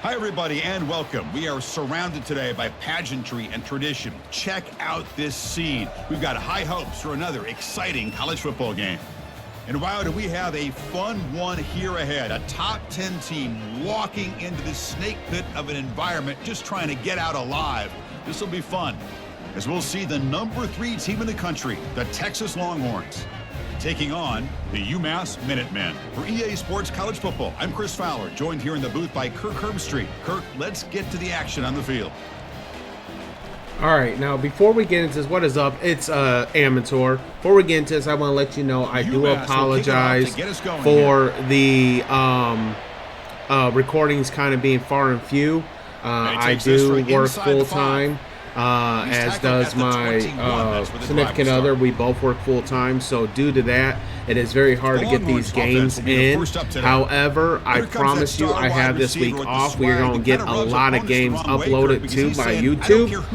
Hi, everybody, and welcome. We are surrounded today by pageantry and tradition. Check out this scene. We've got high hopes for another exciting college football game. And wow, do we have a fun one here ahead. A top 10 team walking into the snake pit of an environment, just trying to get out alive. This will be fun, as we'll see the number 3 team in the country, the Texas Longhorns, taking on the UMASS Minutemen. For EA Sports College Football, I'm Chris Fowler, joined here in the booth by Kirk Herbstreit. Kirk, let's get to the action on the field. All right, now before we get into this, what is up? It's Amyntor. Before we get into this, I want to let you know I do apologize for the recordings kind of being far and few. I do work full-time, as does my significant other. We both work full-time, so due to that, it is very hard to get these games in. However, I promise you, I have this week off. We are going to get a lot of games uploaded to by YouTube.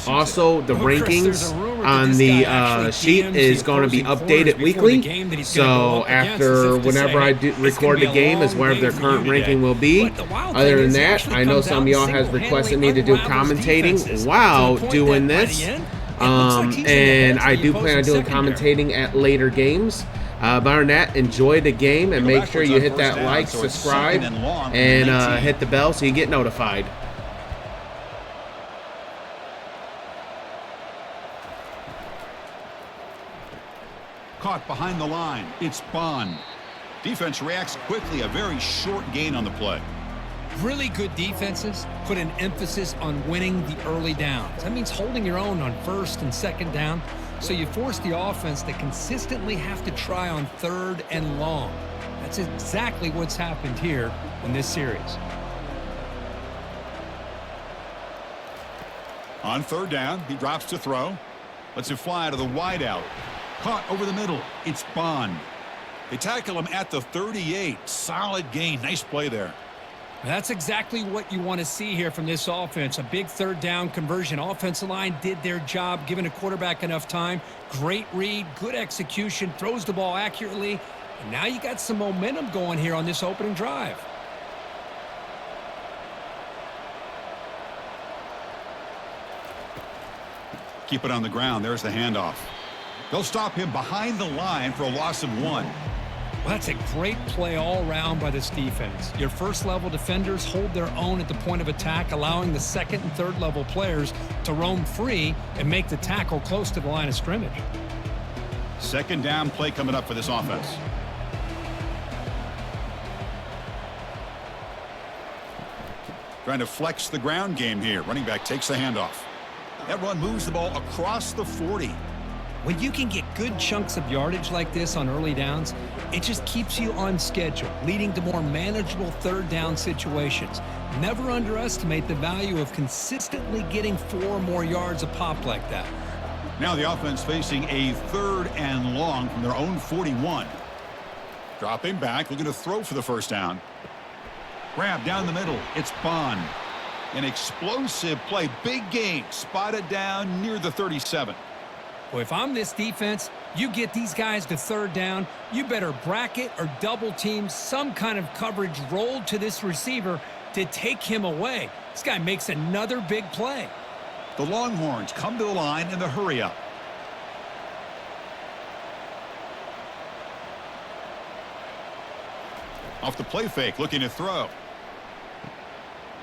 Also the rankings on the sheet is going to be updated weekly. So after whenever I record the game is where their current ranking will be. Other than that, I know some of y'all has requested me to do commentating while doing this. And I do plan on doing commentating at later games. But other than that, enjoy the game and make sure you hit that like, subscribe, and hit the bell so you get notified. Caught behind the line. It's Bond. Defense reacts quickly. A very short gain on the play. Really good defenses put an emphasis on winning the early downs. That means holding your own on first and second down. So you force the offense to consistently have to try on third and long. That's exactly what's happened here in this series. On third down, he drops to throw. Lets it fly to the wide out. Caught over the middle. It's Bond. They tackle him at the 38. Solid gain. Nice play there. That's exactly what you want to see here from this offense. A big third down conversion. Offensive line did their job, giving a quarterback enough time. Great read, good execution, throws the ball accurately. And now you got some momentum going here on this opening drive. Keep it on the ground. There's the handoff. They'll stop him behind the line for a loss of 1. Well, that's a great play all around by this defense. Your first-level defenders hold their own at the point of attack, allowing the second and third-level players to roam free and make the tackle close to the line of scrimmage. Second down play coming up for this offense. Trying to flex the ground game here. Running back takes the handoff. That run moves the ball across the 40. When you can get good chunks of yardage like this on early downs, it just keeps you on schedule, leading to more manageable third down situations. Never underestimate the value of consistently getting 4 or more yards a pop like that. Now the offense facing a third and long from their own 41. Dropping back, looking to throw for the first down. Grab down the middle. It's Bond. An explosive play. Big gain. Spotted down near the 37. Well, if I'm this defense, you get these guys to third down, you better bracket or double team some kind of coverage rolled to this receiver to take him away. This guy makes another big play. The Longhorns come to the line in the hurry up. Off the play fake, looking to throw.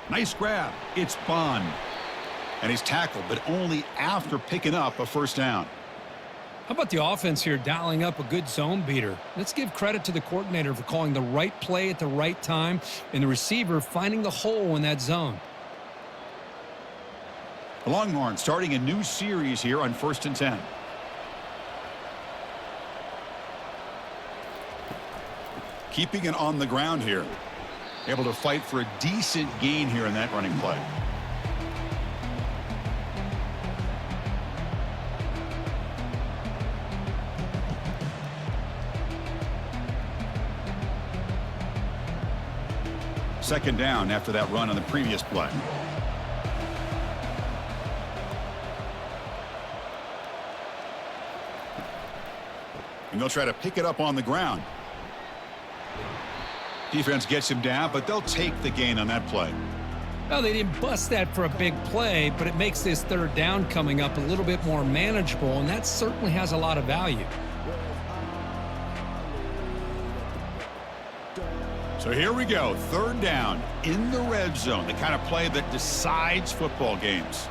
Nice grab. It's Bond. And he's tackled, but only after picking up a first down. How about the offense here dialing up a good zone beater? Let's give credit to the coordinator for calling the right play at the right time and the receiver finding the hole in that zone. The Longhorns starting a new series here on 1st and 10. Keeping it on the ground here. Able to fight for a decent gain here in that running play. Second down after that run on the previous play. And they'll try to pick it up on the ground. Defense gets him down, but they'll take the gain on that play. Well, they didn't bust that for a big play, but it makes this third down coming up a little bit more manageable, and that certainly has a lot of value. So here we go, third down in the red zone, the kind of play that decides football games.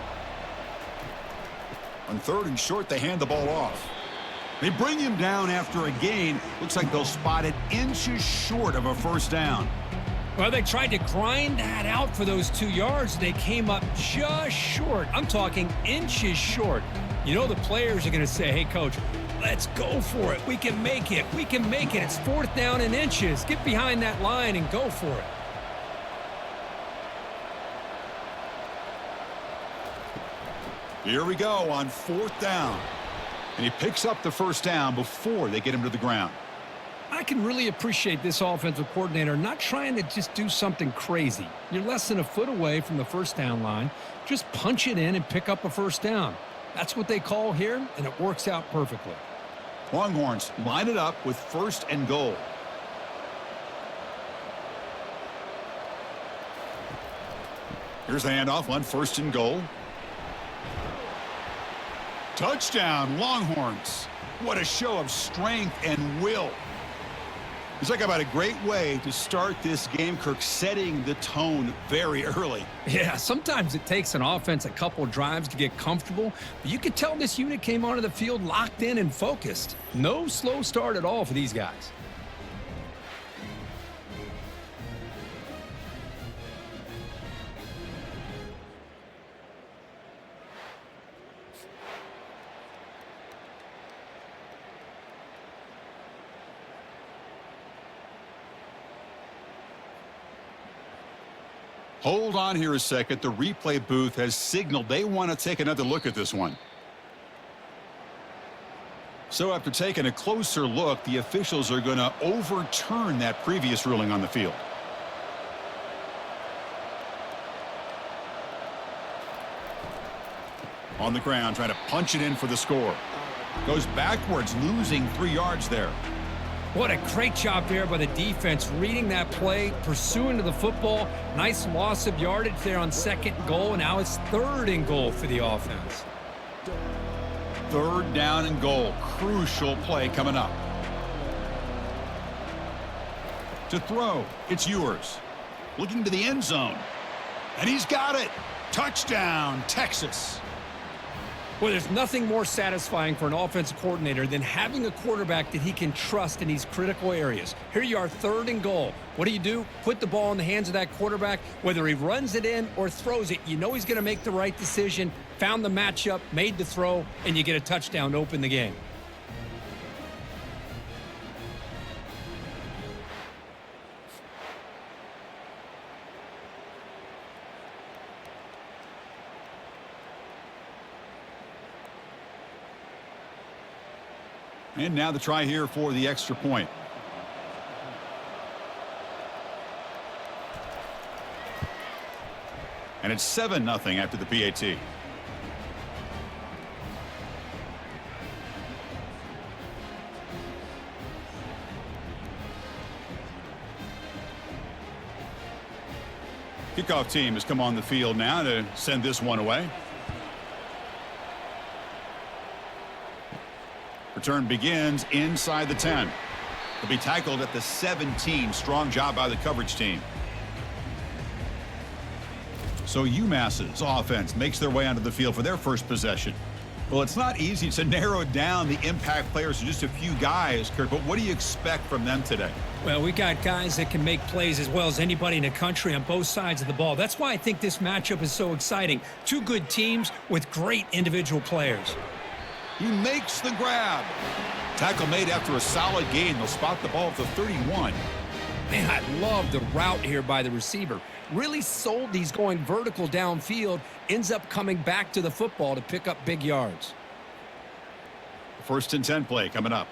On third and short, they hand the ball off. They bring him down after a gain. Looks like they'll spot it inches short of a first down. Well, they tried to grind that out for those 2 yards. They came up just short. I'm talking inches short. You know the players are going to say, hey, coach, let's go for it. We can make it. We can make it. It's fourth down in inches. Get behind that line and go for it. Here we go on fourth down. And he picks up the first down before they get him to the ground. I can really appreciate this offensive coordinator not trying to just do something crazy. You're less than a foot away from the first down line. Just punch it in and pick up a first down. That's what they call here, and it works out perfectly. Longhorns line it up with first and goal. Here's the handoff on first and goal. Touchdown, Longhorns. What a show of strength and will. It's like about a great way to start this game, Kirk, setting the tone very early. Yeah, sometimes it takes an offense a couple drives to get comfortable, but you could tell this unit came onto the field locked in and focused. No slow start at all for these guys. Hold on here a second. The replay booth has signaled they want to take another look at this one. So after taking a closer look, the officials are going to overturn that previous ruling on the field. On the ground, trying to punch it in for the score. Goes backwards, losing 3 yards there. What a great job there by the defense, reading that play, pursuing to the football. Nice loss of yardage there on second goal, and now it's third and goal for the offense. Third down and goal. Crucial play coming up. To throw, it's Ewers. Looking to the end zone. And he's got it. Touchdown, Texas. Well, there's nothing more satisfying for an offensive coordinator than having a quarterback that he can trust in these critical areas. Here you are, third and goal. What do? Put the ball in the hands of that quarterback. Whether he runs it in or throws it, you know he's going to make the right decision. Found the matchup, made the throw, and you get a touchdown to open the game. And now the try here for the extra point. And it's 7-0 after the PAT. Kickoff team has come on the field now to send this one away. Return begins inside the 10. He'll be tackled at the 17. Strong job by the coverage team. So UMass's offense makes their way onto the field for their first possession. Well, it's not easy to narrow down the impact players to just a few guys, Kurt, but what do you expect from them today? Well, we got guys that can make plays as well as anybody in the country on both sides of the ball. That's why I think this matchup is so exciting. Two good teams with great individual players. He makes the grab. Tackle made after a solid gain. They'll spot the ball at the 31. Man, I love the route here by the receiver. Really sold these going vertical downfield. Ends up coming back to the football to pick up big yards. First and 10 play coming up.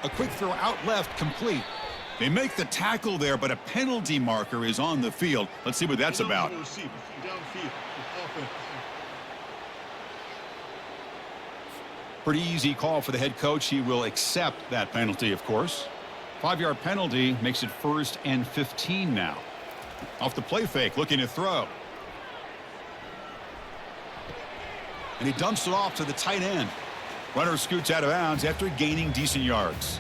A quick throw out left, complete. They make the tackle there, but a penalty marker is on the field. Let's see what that's about. Pretty easy call for the head coach. He will accept that penalty, of course. 5-yard penalty makes it 1st and 15 now. Off the play fake, looking to throw. And he dumps it off to the tight end. Runner scoots out of bounds after gaining decent yards.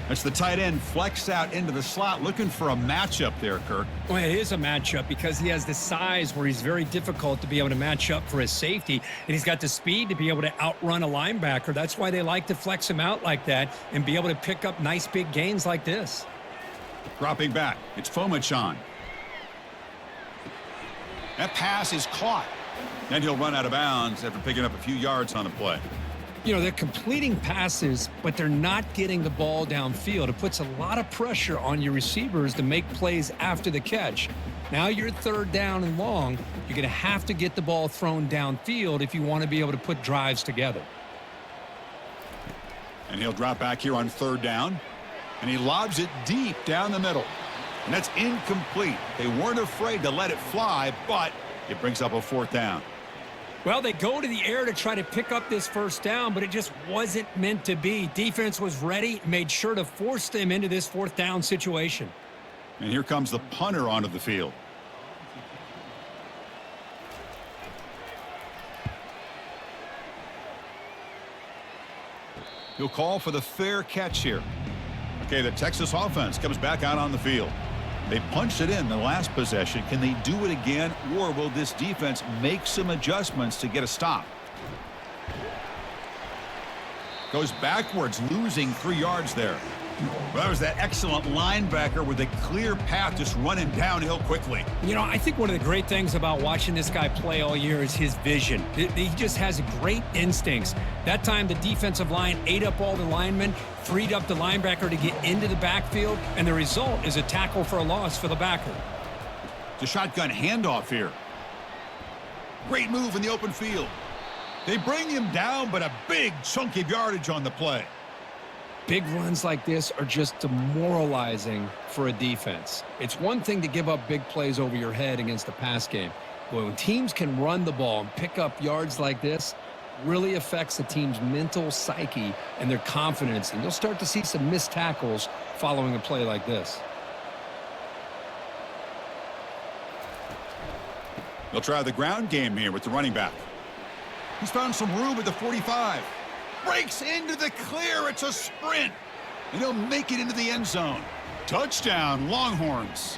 That's the tight end flexed out into the slot, looking for a matchup there, Kirk. Well, it is a matchup because he has the size where he's very difficult to be able to match up for his safety, and he's got the speed to be able to outrun a linebacker. That's why they like to flex him out like that and be able to pick up nice big gains like this. Dropping back, it's Fomachan. That pass is caught. Then he'll run out of bounds after picking up a few yards on the play. You know, they're completing passes, but they're not getting the ball downfield. It puts a lot of pressure on your receivers to make plays after the catch. Now you're 3rd down and long. You're going to have to get the ball thrown downfield if you want to be able to put drives together. And he'll drop back here on 3rd down. And he lobs it deep down the middle. And that's incomplete. They weren't afraid to let it fly, but it brings up a 4th down. Well, they go to the air to try to pick up this 1st down, but it just wasn't meant to be. Defense was ready, made sure to force them into this 4th down situation. And here comes the punter onto the field. He'll call for the fair catch here. Okay, the Texas offense comes back out on the field. They punched it in the last possession. Can they do it again, or will this defense make some adjustments to get a stop? Goes backwards, losing 3 yards there. Well, that was that excellent linebacker with a clear path just running downhill quickly. You know, I think one of the great things about watching this guy play all year is his vision. He just has great instincts. That time, the defensive line ate up all the linemen, freed up the linebacker to get into the backfield, and the result is a tackle for a loss for the backer. It's a shotgun handoff here. Great move in the open field. They bring him down, but a big chunk of yardage on the play. Big runs like this are just demoralizing for a defense. It's one thing to give up big plays over your head against the pass game, but when teams can run the ball and pick up yards like this, really affects the team's mental psyche and their confidence, and you'll start to see some missed tackles following a play like this. They'll try the ground game here with the running back. He's found some room at the 45. Breaks into the clear. It's a sprint. And he'll make it into the end zone. Touchdown, Longhorns.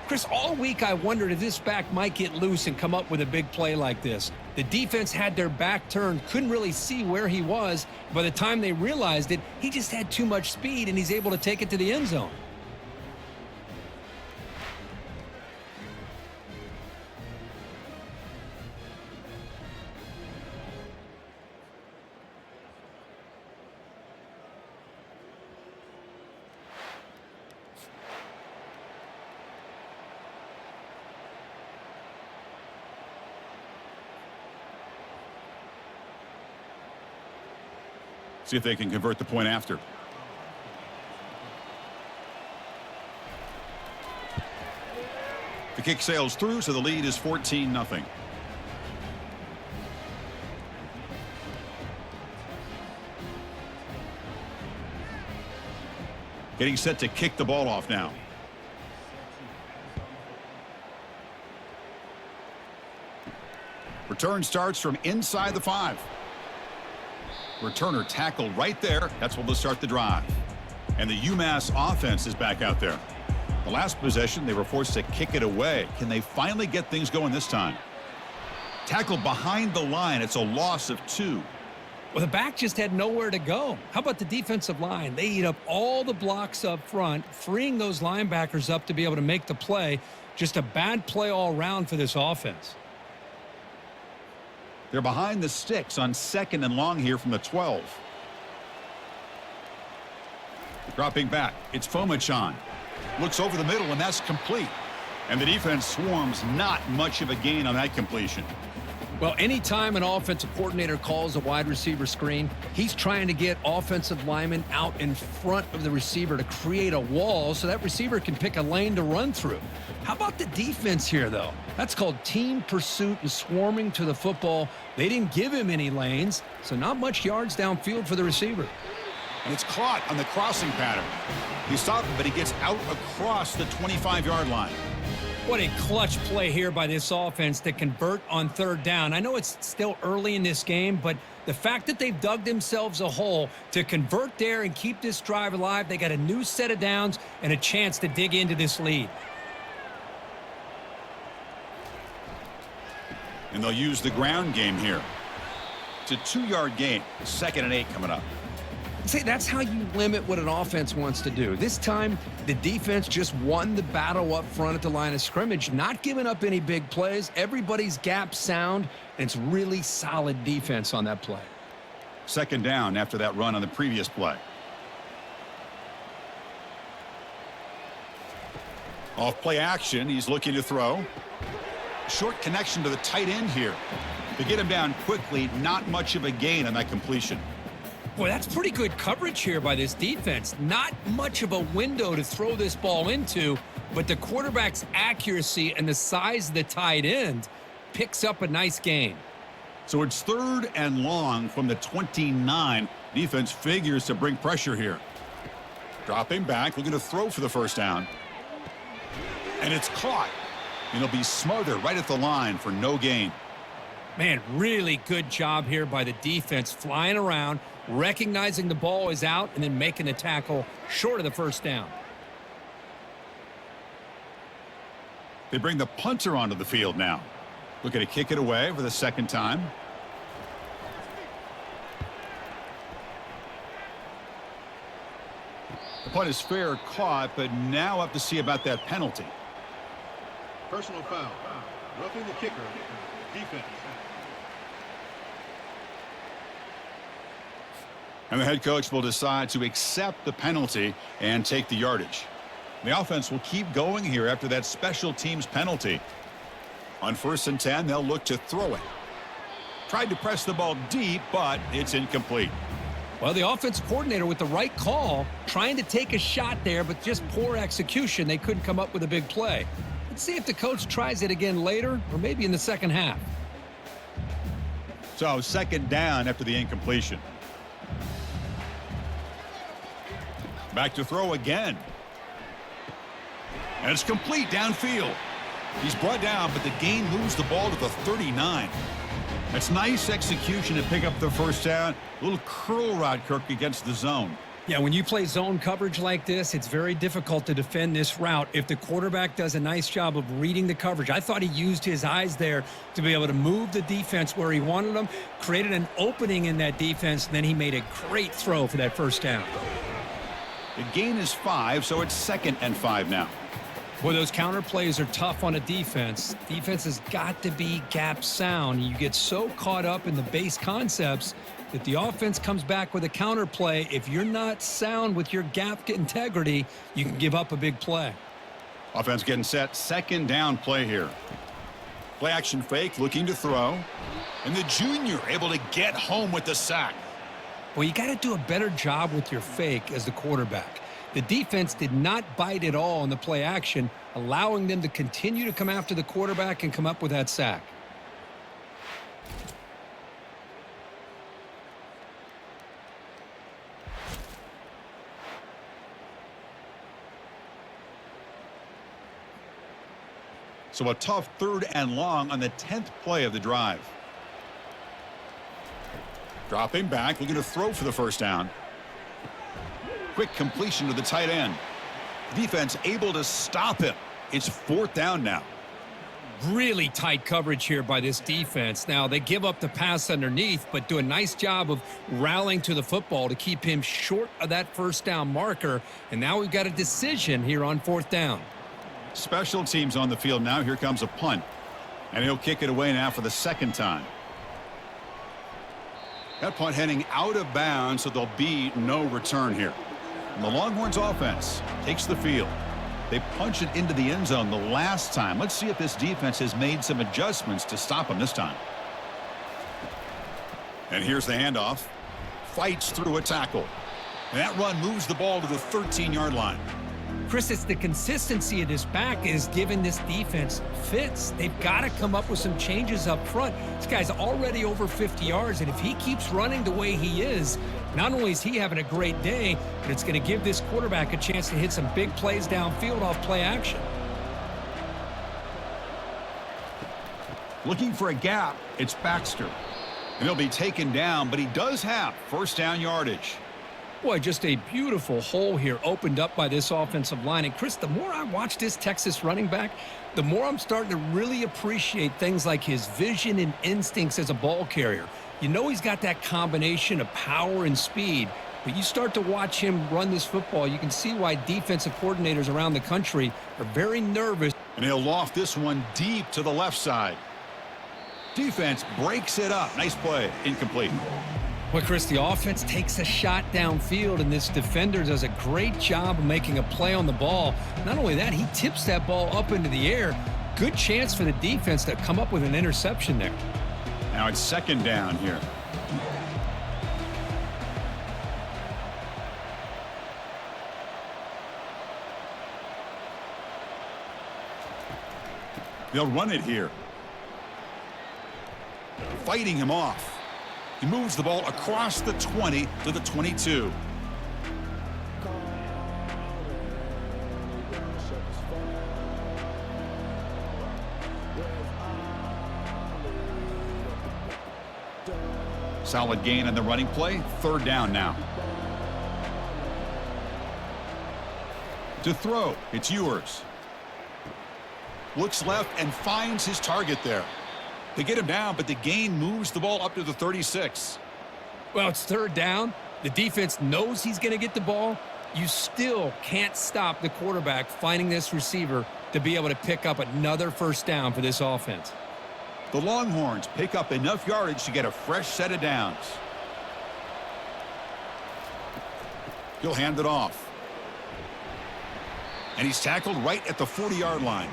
Chris, all week I wondered if this back might get loose and come up with a big play like this. The defense had their back turned, couldn't really see where he was. By the time they realized it, he just had too much speed, and he's able to take it to the end zone. See if they can convert the point after. The kick sails through, so the lead is 14-0. Getting set to kick the ball off now. Return starts from inside the 5. Returner tackled right there. That's what will start the drive. And the UMass offense is back out there. The last possession, they were forced to kick it away. Can they finally get things going this time? Tackled behind the line. It's a loss of 2. Well, the back just had nowhere to go. How about the defensive line? They eat up all the blocks up front, freeing those linebackers up to be able to make the play. Just a bad play all around for this offense. They're behind the sticks on 2nd and long here from the 12. Dropping back, it's Fomachan. Looks over the middle, and that's complete. And the defense swarms, not much of a gain on that completion. Well, anytime an offensive coordinator calls a wide receiver screen, he's trying to get offensive linemen out in front of the receiver to create a wall so that receiver can pick a lane to run through. How about the defense here, though? That's called team pursuit and swarming to the football. They didn't give him any lanes, so not much yards downfield for the receiver. And it's caught on the crossing pattern. He stopped him, but he gets out across the 25-yard line. What a clutch play here by this offense to convert on third down. I know it's still early in this game, but the fact that they've dug themselves a hole to convert there and keep this drive alive, they got a new set of downs and a chance to dig into this lead. And they'll use the ground game here. It's a 2-yard gain. 2nd and 8 coming up. See, that's how you limit what an offense wants to do. This time, the defense just won the battle up front at the line of scrimmage, not giving up any big plays. Everybody's gap sound, and it's really solid defense on that play. 2nd down after that run on the previous play. Off play action, he's looking to throw. Short connection to the tight end here. To get him down quickly, not much of a gain on that completion. Boy, that's pretty good coverage here by this defense. Not much of a window to throw this ball into, but the quarterback's accuracy and the size of the tight end picks up a nice gain. So it's 3rd and long from the 29. Defense figures to bring pressure here. Dropping back, looking to throw for the 1st down. And it's caught. And it'll be smothered right at the line for no gain. Man, really good job here by the defense, flying around, recognizing the ball is out, and then making the tackle short of the 1st down. They bring the punter onto the field now. Looking to kick it away for the 2nd time. The punt is fair caught, but now up to see about that penalty. Personal foul. Roughing the kicker. Defense. And the head coach will decide to accept the penalty and take the yardage. The offense will keep going here after that special teams penalty. On 1st and 10, they'll look to throw it. Tried to press the ball deep, but it's incomplete. Well, the offense coordinator with the right call, trying to take a shot there, but just poor execution. They couldn't come up with a big play. Let's see if the coach tries it again later or maybe in the 2nd half. So 2nd down after the incompletion. Back to throw again. And it's complete downfield. He's brought down, but the gain moves the ball to the 39. That's nice execution to pick up the 1st down. A little curl rod, Kirk, against the zone. Yeah, when you play zone coverage like this, it's very difficult to defend this route if the quarterback does a nice job of reading the coverage. I thought he used his eyes there to be able to move the defense where he wanted them, created an opening in that defense, and then he made a great throw for that 1st down. The gain is 5, so it's 2nd and 5 now. Boy, those counter plays are tough on a defense. Defense has got to be gap sound. You get so caught up in the base concepts that the offense comes back with a counter play. If you're not sound with your gap integrity, you can give up a big play. Offense getting set. 2nd down play here. Play action fake, looking to throw. And the junior able to get home with the sack. Well, you got to do a better job with your fake as the quarterback. The defense did not bite at all on the play action, allowing them to continue to come after the quarterback and come up with that sack. So a tough 3rd and long on the 10th play of the drive. Dropping back, looking to throw for the 1st down. Quick completion to the tight end. Defense able to stop him. It's 4th down now. Really tight coverage here by this defense. Now, they give up the pass underneath, but do a nice job of rallying to the football to keep him short of that 1st down marker. And now we've got a decision here on 4th down. Special teams on the field now. Here comes a punt. And he'll kick it away now for the 2nd time. That punt heading out of bounds, so there'll be no return here. And the Longhorns offense takes the field. They punch it into the end zone the last time. Let's see if this defense has made some adjustments to stop them this time. And here's the handoff. Fights through a tackle. And that run moves the ball to the 13-yard line. Chris, it's the consistency of this back is giving this defense fits. They've got to come up with some changes up front. This guy's already over 50 yards, and if he keeps running the way he is, not only is he having a great day, but it's going to give this quarterback a chance to hit some big plays downfield off play action. Looking for a gap, it's Baxter. And he'll be taken down, but he does have first down yardage. Boy, just a beautiful hole here opened up by this offensive line. And, Chris, the more I watch this Texas running back, the more I'm starting to really appreciate things like his vision and instincts as a ball carrier. You know he's got that combination of power and speed, but you start to watch him run this football, you can see why defensive coordinators around the country are very nervous. And he'll loft this one deep to the left side. Defense breaks it up. Nice play. Incomplete. Well, Chris, the offense takes a shot downfield, and this defender does a great job of making a play on the ball. Not only that, he tips that ball up into the air. Good chance for the defense to come up with an interception there. Now it's second down here. They'll run it here. Fighting him off. He moves the ball across the 20 to the 22. Solid gain on the running play. Third down now. To throw, it's yours. Looks left and finds his target there. They get him down, but the gain moves the ball up to the 36. Well, it's third down. The defense knows he's going to get the ball. You still can't stop the quarterback finding this receiver to be able to pick up another first down for this offense. The Longhorns pick up enough yardage to get a fresh set of downs. He'll hand it off. And he's tackled right at the 40-yard line.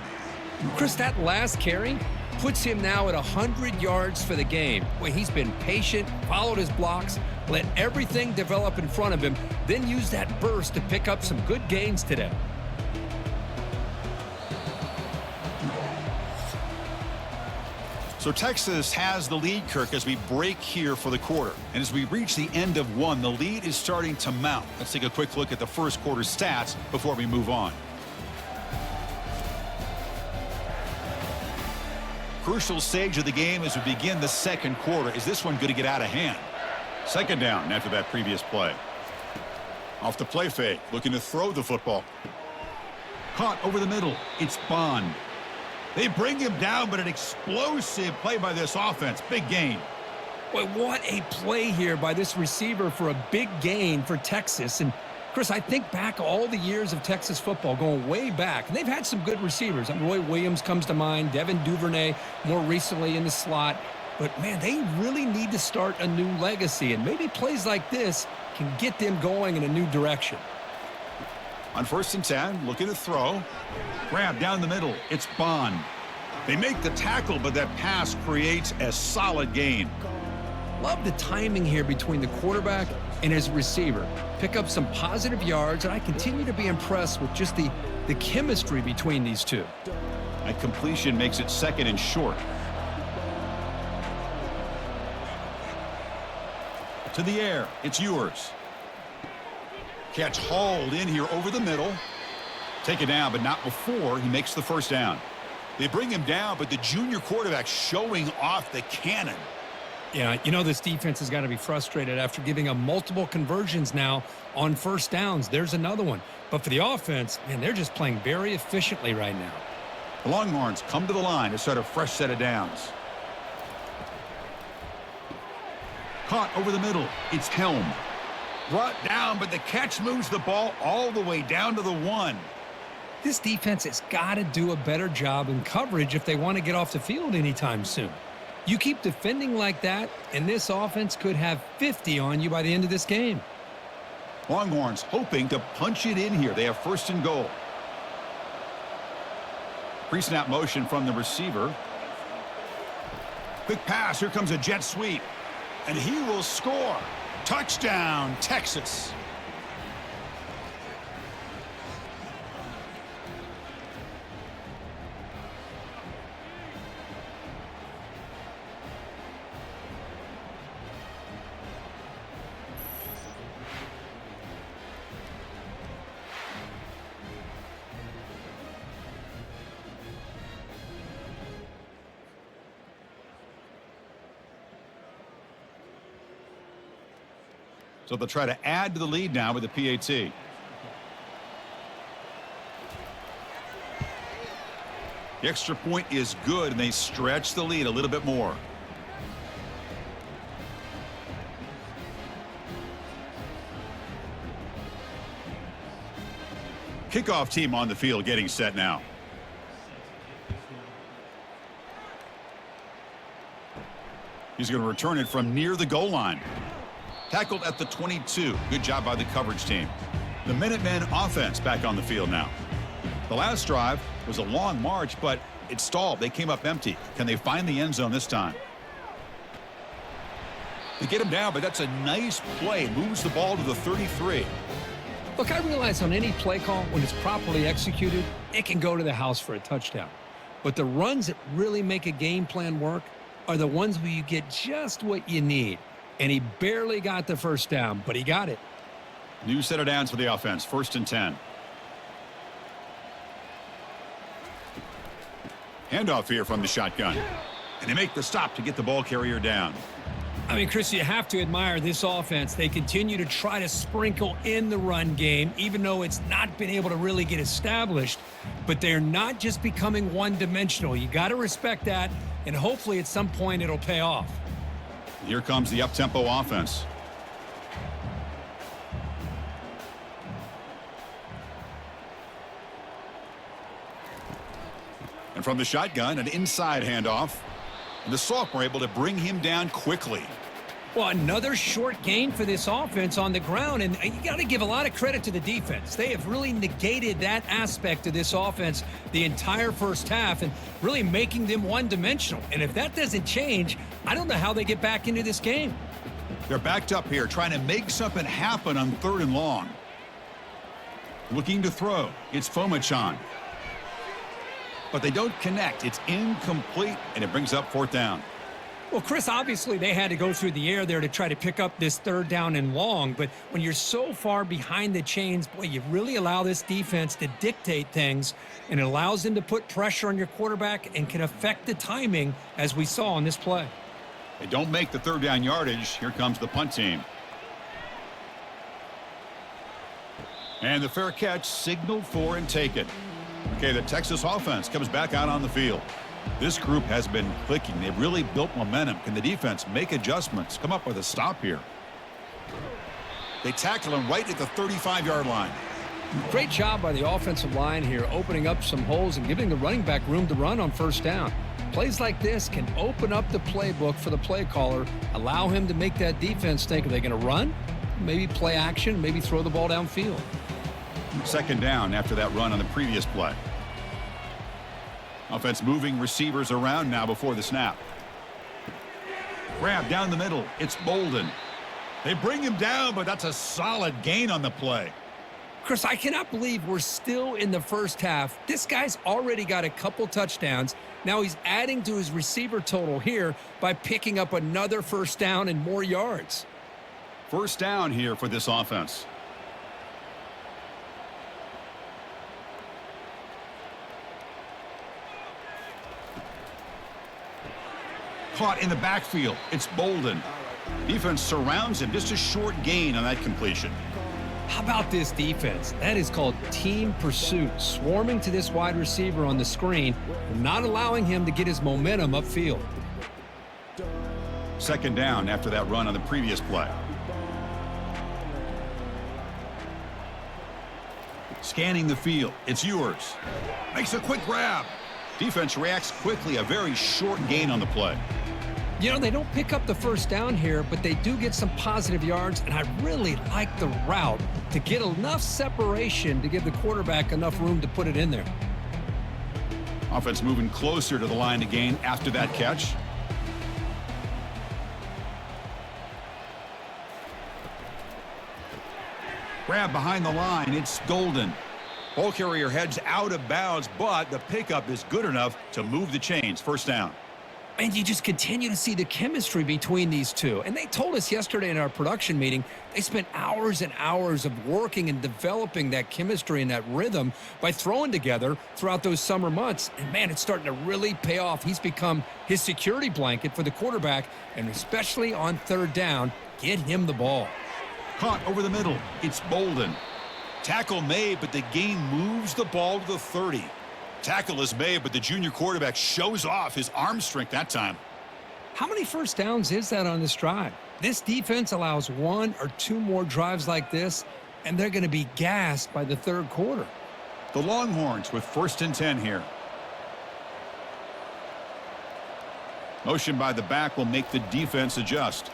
Chris, that last carry puts him now at 100 yards for the game. Well, he's been patient, followed his blocks, let everything develop in front of him, then used that burst to pick up some good gains today. So Texas has the lead, Kirk, as we break here for the quarter. And as we reach the end of one, the lead is starting to mount. Let's take a quick look at the first quarter stats before we move on. Crucial stage of the game as we begin the second quarter. Is this one going to get out of hand? Second down after that previous play. Off the play fake, looking to throw the football. Caught over the middle. It's Bond. They bring him down, but an explosive play by this offense. Big gain. Boy, what a play here by this receiver for a big gain for Texas. And Chris, I think back all the years of Texas football, going way back, and they've had some good receivers. Roy Williams comes to mind, Devin Duvernay more recently in the slot. But, man, they really need to start a new legacy, and maybe plays like this can get them going in a new direction. On 1st and 10, looking to throw. Grab down the middle. It's Bond. They make the tackle, but that pass creates a solid gain. Love the timing here between the quarterback and his receiver. Pick up some positive yards, and I continue to be impressed with just the chemistry between these two. That completion makes it second and short. To the air, it's yours. Catch hauled in here over the middle. Take it down, but not before he makes the first down. They bring him down, but the junior quarterback showing off the cannon. Yeah, you know this defense has got to be frustrated after giving up multiple conversions now on first downs. There's another one. But for the offense, man, they're just playing very efficiently right now. The Longhorns come to the line to start a fresh set of downs. Caught over the middle. It's Helm. Brought down, but the catch moves the ball all the way down to the 1. This defense has got to do a better job in coverage if they want to get off the field anytime soon. You keep defending like that, and this offense could have 50 on you by the end of this game. Longhorns hoping to punch it in here. They have 1st and goal. Pre-snap motion from the receiver. Quick pass. Here comes a jet sweep. And he will score. Touchdown, Texas. So they'll try to add to the lead now with the PAT. The extra point is good, and they stretch the lead a little bit more. Kickoff team on the field getting set now. He's going to return it from near the goal line. Tackled at the 22. Good job by the coverage team. The Minutemen offense back on the field now. The last drive was a long march, but it stalled. They came up empty. Can they find the end zone this time? They get him down, but that's a nice play. Moves the ball to the 33. Look, I realize on any play call, when it's properly executed, it can go to the house for a touchdown. But the runs that really make a game plan work are the ones where you get just what you need. And he barely got the first down, but he got it. New set of downs for the offense. 1st and 10. Handoff here from the shotgun. And they make the stop to get the ball carrier down. I mean, Chris, you have to admire this offense. They continue to try to sprinkle in the run game, even though it's not been able to really get established. But they're not just becoming one-dimensional. You got to respect that, and hopefully at some point it'll pay off. Here comes the up-tempo offense. And from the shotgun, an inside handoff. And the sophomore able to bring him down quickly. Well, another short gain for this offense on the ground, and you got to give a lot of credit to the defense. They have really negated that aspect of this offense the entire first half and really making them one-dimensional. And if that doesn't change, I don't know how they get back into this game. They're backed up here, trying to make something happen on 3rd and long. Looking to throw. It's Fomachan. But they don't connect. It's incomplete, and it brings up 4th down. Well, Chris, obviously they had to go through the air there to try to pick up this 3rd down and long, but when you're so far behind the chains, boy, you really allow this defense to dictate things, and it allows them to put pressure on your quarterback and can affect the timing, as we saw on this play. They don't make the 3rd down yardage. Here comes the punt team. And the fair catch signaled for and taken. Okay, the Texas offense comes back out on the field. This group has been clicking. They've really built momentum. Can the defense make adjustments? Come up with a stop here. They tackle him right at the 35-yard line. Great job by the offensive line here, opening up some holes and giving the running back room to run on 1st down. Plays like this can open up the playbook for the play caller, allow him to make that defense think, are they going to run? Maybe play action, maybe throw the ball downfield. 2nd down after that run on the previous play. Offense moving receivers around now before the snap. Grab down the middle. It's Bolden. They bring him down, but that's a solid gain on the play. Chris, I cannot believe we're still in the first half. This guy's already got a couple touchdowns. Now he's adding to his receiver total here by picking up another 1st down and more yards. 1st down here for this offense. Caught in the backfield. It's Bolden. Defense surrounds him. Just a short gain on that completion. How about this defense? That is called team pursuit. Swarming to this wide receiver on the screen and not allowing him to get his momentum upfield. 2nd down after that run on the previous play. Scanning the field. It's Ewers. Makes a quick grab. Defense reacts quickly. A very short gain on the play. You know, they don't pick up the 1st down here, but they do get some positive yards, and I really like the route to get enough separation to give the quarterback enough room to put it in there. Offense moving closer to the line to gain after that catch. Grab behind the line. It's Golden. Ball carrier heads out of bounds, but the pickup is good enough to move the chains. First down. And you just continue to see the chemistry between these two. And they told us yesterday in our production meeting, they spent hours and hours of working and developing that chemistry and that rhythm by throwing together throughout those summer months. And, man, it's starting to really pay off. He's become his security blanket for the quarterback, and especially on third down, get him the ball. Caught over the middle. It's Bolden. Tackle made, but the gain moves the ball to the 30. Tackle is made, but the junior quarterback shows off his arm strength that time. How many first downs is that on this drive? This defense allows 1 or 2 more drives like this, and they're going to be gassed by the third quarter. The Longhorns with 1st and 10 here. Motion by the back will make the defense adjust.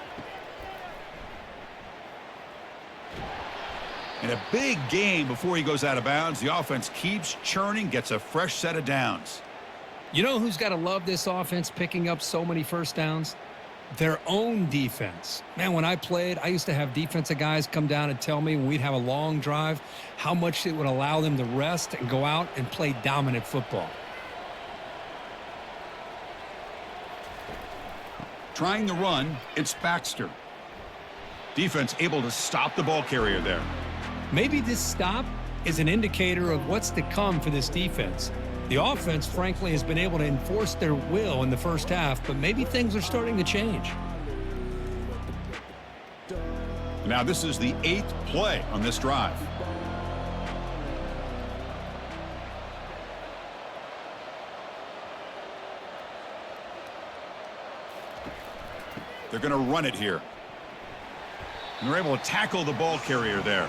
And a big gain before he goes out of bounds. The offense keeps churning, gets a fresh set of downs. You know who's got to love this offense picking up so many first downs? Their own defense. Man, when I played, I used to have defensive guys come down and tell me when we'd have a long drive how much it would allow them to rest and go out and play dominant football. Trying the run, it's Baxter. Defense able to stop the ball carrier there. Maybe this stop is an indicator of what's to come for this defense. The offense, frankly, has been able to enforce their will in the first half, but maybe things are starting to change. Now this is the 8th play on this drive. They're going to run it here. And they're able to tackle the ball carrier there.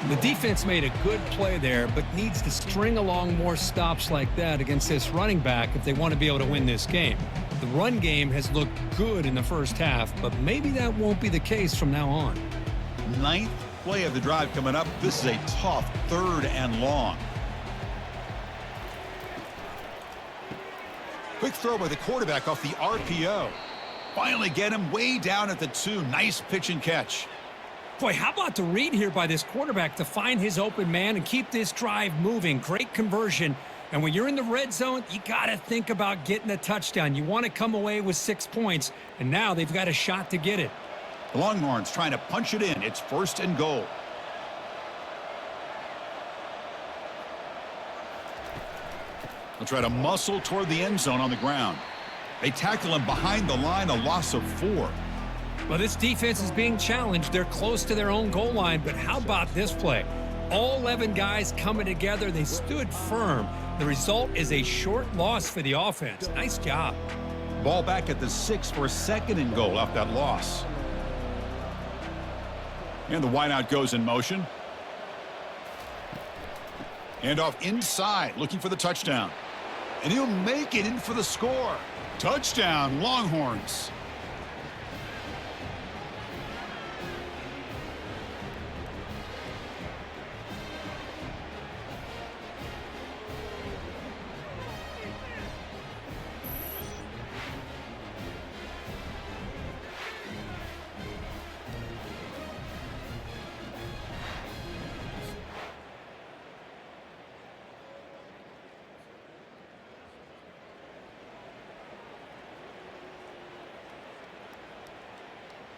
The defense made a good play there, but needs to string along more stops like that against this running back if they want to be able to win this game. The run game has looked good in the first half, but maybe that won't be the case from now on. 9th play of the drive coming up. This is a tough 3rd and long. Quick throw by the quarterback off the RPO. Finally get him way down at the 2. Nice pitch and catch. Boy, how about the read here by this quarterback to find his open man and keep this drive moving? Great conversion. And when you're in the red zone, you got to think about getting a touchdown. You want to come away with 6 points, and now they've got a shot to get it. The Longhorns trying to punch it in. It's 1st and goal. They'll try to muscle toward the end zone on the ground. They tackle him behind the line, a loss of 4. Well, this defense is being challenged. They're close to their own goal line, but how about this play? All 11 guys coming together. They stood firm. The result is a short loss for the offense. Nice job. Ball back at the 6 for a 2nd and goal off that loss. And the wideout goes in motion. And off inside, looking for the touchdown. And he'll make it in for the score. Touchdown, Longhorns.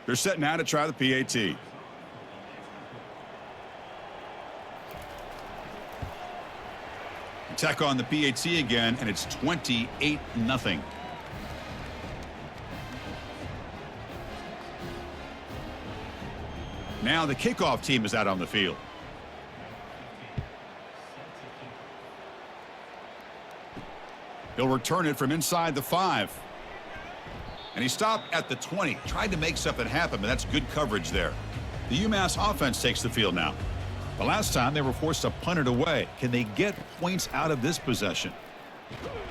They're set now to try the PAT. Attack on the PAT again, and it's 28-0. Now the kickoff team is out on the field. He'll return it from inside the 5. And he stopped at the 20. Tried to make something happen, but that's good coverage there. The UMass offense takes the field now. The last time they were forced to punt it away. Can they get points out of this possession?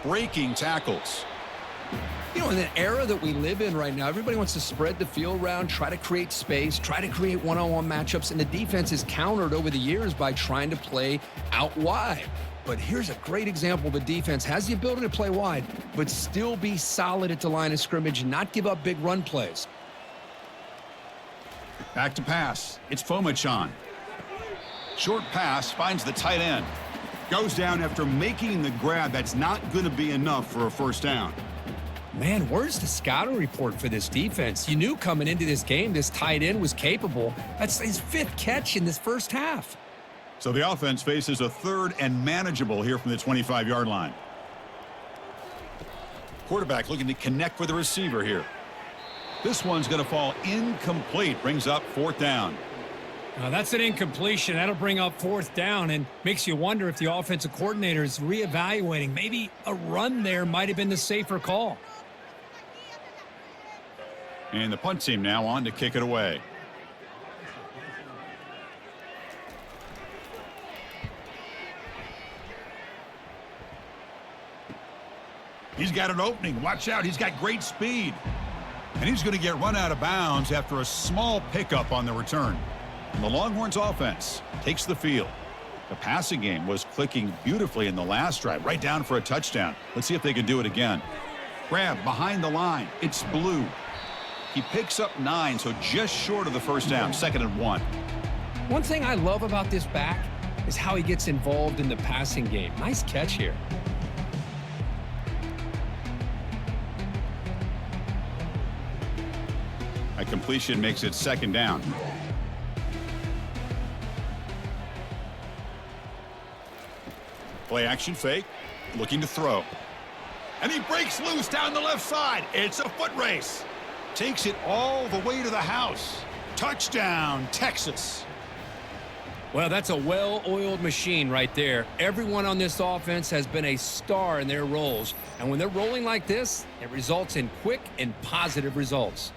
Breaking tackles. You know, in the era that we live in right now, everybody wants to spread the field around, try to create space, try to create one-on-one matchups, and the defense is countered over the years by trying to play out wide. But here's a great example of a defense has the ability to play wide, but still be solid at the line of scrimmage and not give up big run plays. Back to pass. It's Fomachan. Short pass finds the tight end. Goes down after making the grab. That's not going to be enough for a first down. Man, where's the scouting report for this defense? You knew coming into this game this tight end was capable. That's his 5th catch in this first half. So the offense faces a 3rd and manageable here from the 25-yard line. Quarterback looking to connect with the receiver here. This one's going to fall incomplete. Brings up 4th down. That's an incompletion. That'll bring up 4th down and makes you wonder if the offensive coordinator is reevaluating. Maybe a run there might have been the safer call. And the punt team now on to kick it away. He's got an opening. Watch out. He's got great speed. And he's going to get run out of bounds after a small pickup on the return. And the Longhorns offense takes the field. The passing game was clicking beautifully in the last drive, right down for a touchdown. Let's see if they can do it again. Grab behind the line. It's Blue. He picks up 9, so just short of the first down, 2nd and 1. One thing I love about this back is how he gets involved in the passing game. Nice catch here. A completion makes it 2nd down. Play action fake, looking to throw. And he breaks loose down the left side. It's a foot race. Takes it all the way to the house. Touchdown, Texas. Well, that's a well-oiled machine right there. Everyone on this offense has been a star in their roles. And when they're rolling like this, it results in quick and positive results.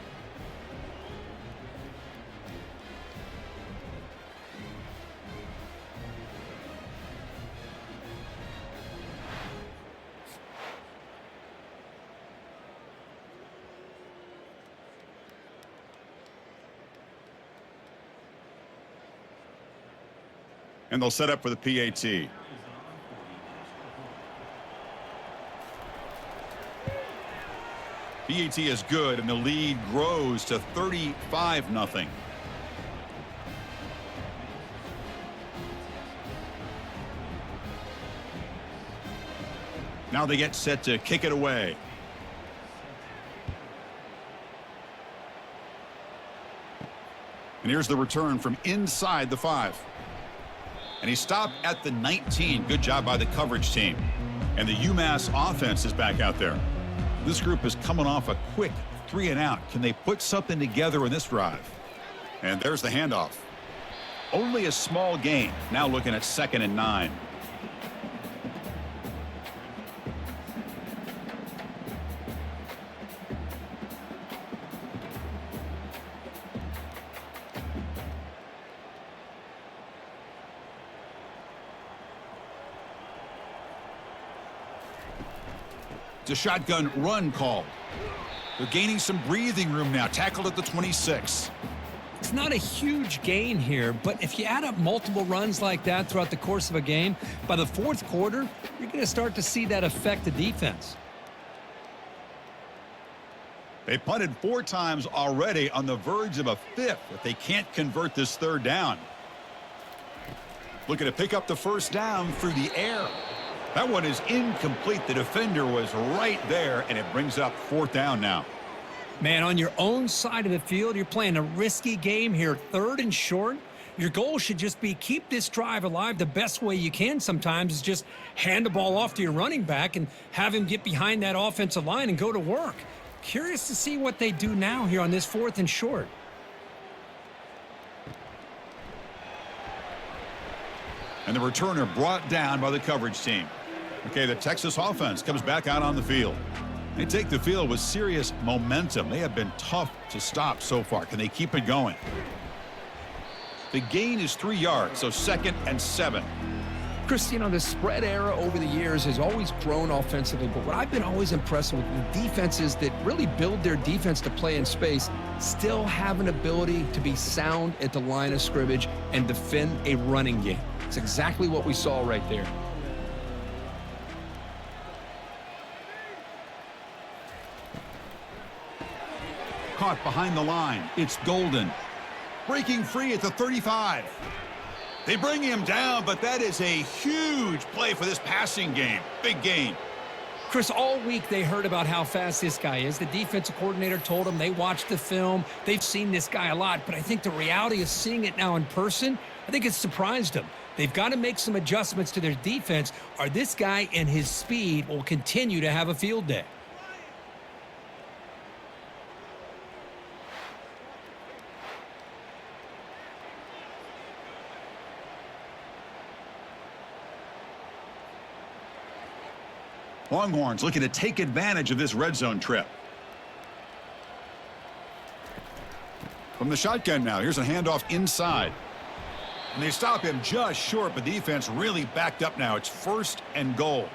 And they'll set up for the PAT. PAT is good, and the lead grows to 35-0. Now they get set to kick it away. And here's the return from inside the 5. And he stopped at the 19. Good job by the coverage team. And the UMass offense is back out there. This group is coming off a quick 3 and out. Can they put something together in this drive? And there's the handoff. Only a small gain. Now looking at 2nd and 9. It's a shotgun run call. They're gaining some breathing room now. Tackled at the 26. It's not a huge gain here, but if you add up multiple runs like that throughout the course of a game, by the 4th quarter, you're going to start to see that affect the defense. They punted 4 times already, on the verge of a 5th if they can't convert this 3rd down. Looking to pick up the first down through the air. That one is incomplete. The defender was right there, and it brings up 4th down now. Man, on your own side of the field, you're playing a risky game here, 3rd and short. Your goal should just be keep this drive alive. The best way you can sometimes is just hand the ball off to your running back and have him get behind that offensive line and go to work. Curious to see what they do now here on this 4th and short. And the returner brought down by the coverage team. Okay, the Texas offense comes back out on the field. They take the field with serious momentum. They have been tough to stop so far. Can they keep it going? The gain is 3 yards, so 2nd and 7. Chris, you know, the spread era over the years has always grown offensively, but what I've been always impressed with the defenses that really build their defense to play in space still have an ability to be sound at the line of scrimmage and defend a running game. It's exactly what we saw right there. Caught behind the line. It's Golden. Breaking free at the 35. They bring him down, but that is a huge play for this passing game. Big gain. Chris, all week they heard about how fast this guy is. The defensive coordinator told them they watched the film. They've seen this guy a lot, but I think the reality of seeing it now in person, I think it's surprised them. They've got to make some adjustments to their defense, or this guy and his speed will continue to have a field day. Longhorns looking to take advantage of this red zone trip. From the shotgun now, here's a handoff inside. And they stop him just short, but the defense really backed up now. It's 1st and goal.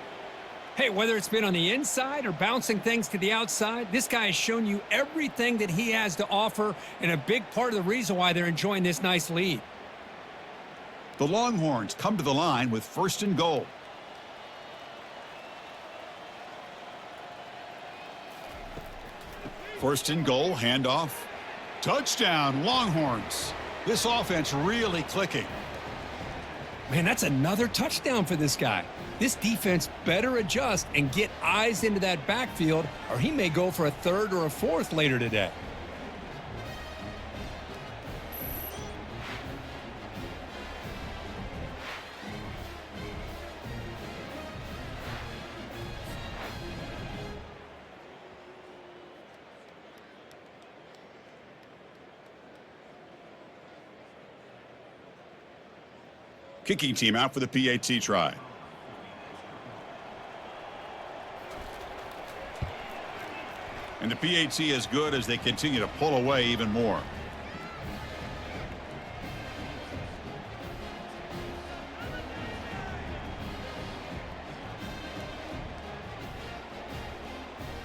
Hey, whether it's been on the inside or bouncing things to the outside, this guy has shown you everything that he has to offer, and a big part of the reason why they're enjoying this nice lead. The Longhorns come to the line with 1st and goal. First and goal, handoff. Touchdown, Longhorns. This offense really clicking. Man, that's another touchdown for this guy. This defense better adjust and get eyes into that backfield, or he may go for a 3rd or a 4th later today. Kicking team out for the PAT try. And the PAT is good as they continue to pull away even more.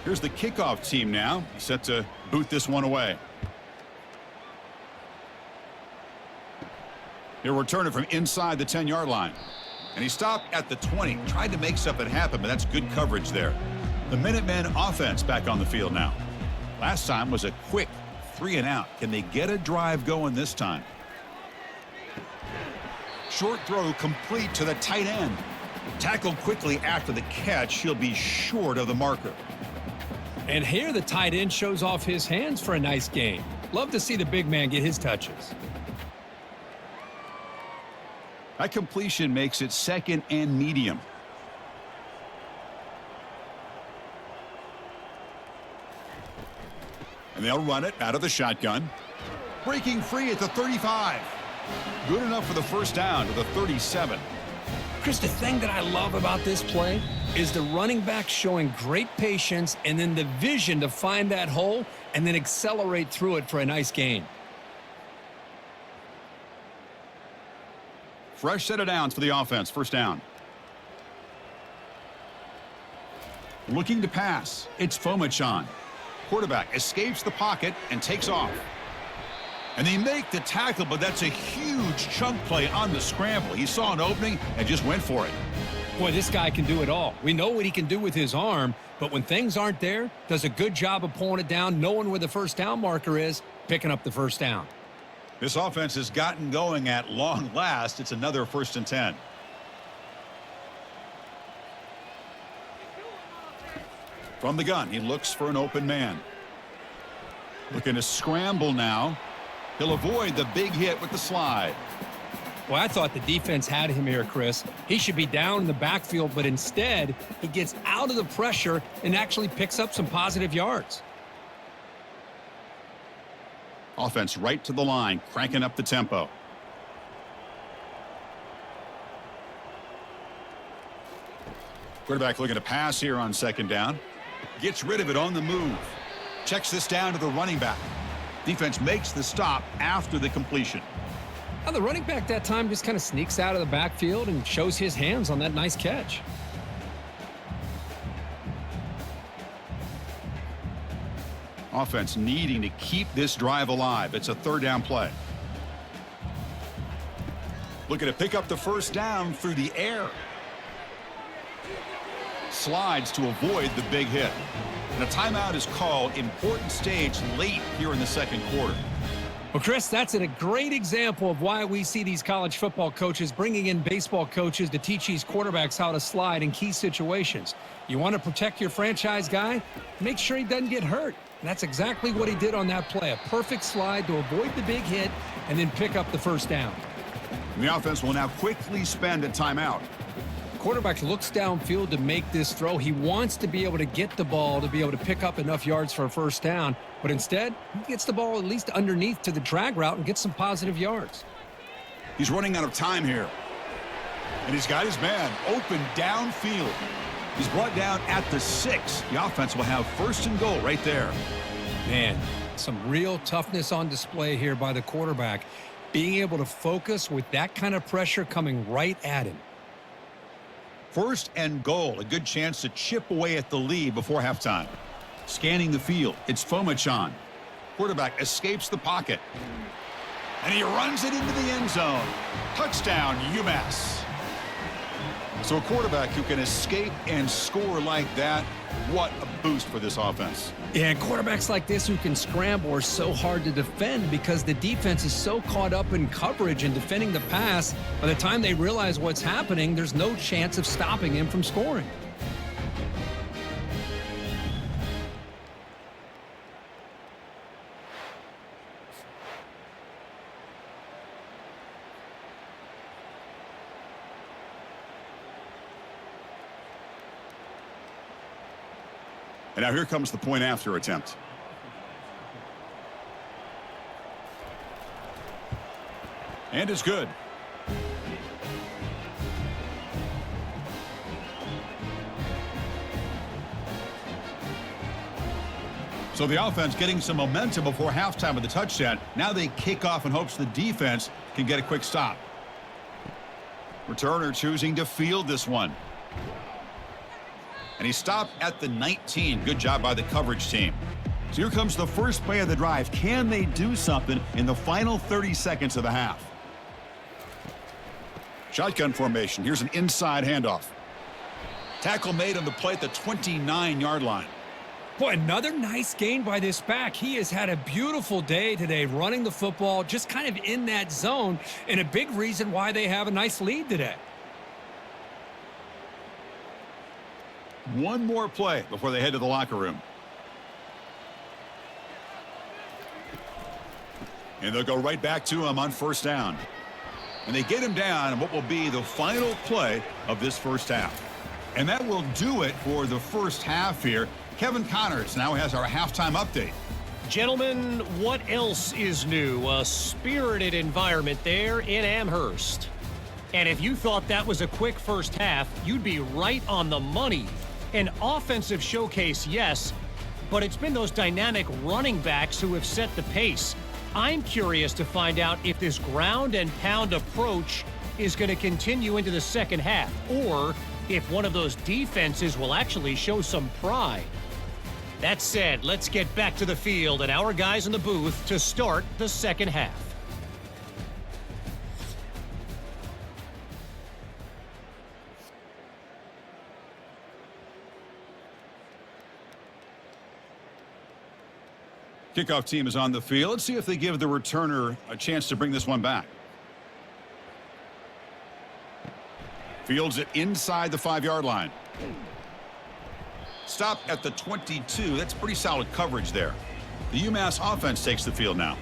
Here's the kickoff team now, set to boot this one away. He'll return it from inside the 10-yard line. And he stopped at the 20, tried to make something happen, but that's good coverage there. The Minutemen offense back on the field now. Last time was a quick 3-and-out. Can they get a drive going this time? Short throw complete to the tight end. Tackled quickly after the catch. He'll be short of the marker. And here the tight end shows off his hands for a nice gain. Love to see the big man get his touches. That completion makes it 2nd and medium. And they'll run it out of the shotgun. Breaking free at the 35. Good enough for the 1st down to the 37. Chris, the thing that I love about this play is the running back showing great patience and then the vision to find that hole and then accelerate through it for a nice gain. Fresh set of downs for the offense. 1st down. Looking to pass. It's Fomachan. Quarterback escapes the pocket and takes off. And they make the tackle, but that's a huge chunk play on the scramble. He saw an opening and just went for it. Boy, this guy can do it all. We know what he can do with his arm, but when things aren't there, does a good job of pulling it down, knowing where the 1st down marker is, picking up the 1st down. This offense has gotten going at long last. It's another 1st and 10. From the gun, he looks for an open man. Looking to scramble now. He'll avoid the big hit with the slide. Well, I thought the defense had him here, Chris. He should be down in the backfield, but instead, he gets out of the pressure and actually picks up some positive yards. Offense right to the line, cranking up the tempo. Quarterback looking to pass here on 2nd down. Gets rid of it on the move. Checks this down to the running back. Defense makes the stop after the completion. Now the running back that time just kind of sneaks out of the backfield and shows his hands on that nice catch. Offense needing to keep this drive alive. It's a 3rd down play. Looking to pick up the 1st down through the air. Slides to avoid the big hit. And a timeout is called. Important stage late here in the 2nd quarter. Well, Chris, that's a great example of why we see these college football coaches bringing in baseball coaches to teach these quarterbacks how to slide in key situations. You want to protect your franchise guy? Make sure he doesn't get hurt. And that's exactly what he did on that play. A perfect slide to avoid the big hit and then pick up the first down. And the offense will now quickly spend a timeout. Quarterback looks downfield to make this throw. He wants to be able to get the ball to be able to pick up enough yards for a first down, but instead, he gets the ball at least underneath to the drag route and gets some positive yards. He's running out of time here. And he's got his man open downfield. He's brought down at the 6. The offense will have first and goal right there. Man, some real toughness on display here by the quarterback. Being able to focus with that kind of pressure coming right at him. First and goal, a good chance to chip away at the lead before halftime. Scanning the field, it's Fomachan. Quarterback escapes the pocket. And he runs it into the end zone. Touchdown, UMASS. So a quarterback who can escape and score like that, what a boost for this offense. Yeah, and quarterbacks like this who can scramble are so hard to defend because the defense is so caught up in coverage and defending the pass. By the time they realize what's happening, there's no chance of stopping him from scoring. And now here comes the point after attempt. And it's good. So the offense getting some momentum before halftime with the touchdown. Now they kick off in hopes the defense can get a quick stop. Returner choosing to field this one. And he stopped at the 19. Good job by the coverage team. So here comes the first play of the drive. Can they do something in the final 30 seconds of the half? Shotgun formation. Here's an inside handoff. Tackle made on the play at the 29-yard line. Boy, another nice gain by this back. He has had a beautiful day today running the football, just kind of in that zone, and a big reason why they have a nice lead today. One more play before they head to the locker room. And they'll go right back to him on first down. And they get him down on what will be the final play of this first half. And that will do it for the first half here. Kevin Connors now has our halftime update. Gentlemen, what else is new? A spirited environment there in Amherst. And if you thought that was a quick first half, you'd be right on the money. An offensive showcase, yes, but it's been those dynamic running backs who have set the pace. I'm curious to find out if this ground and pound approach is going to continue into the second half, or if one of those defenses will actually show some pride. That said, let's get back to the field and our guys in the booth to start the second half. Kickoff team is on the field. Let's see if they give the returner a chance to bring this one back. Fields it inside the 5-yard line. Stop at the 22. That's pretty solid coverage there. The UMass offense takes the field now.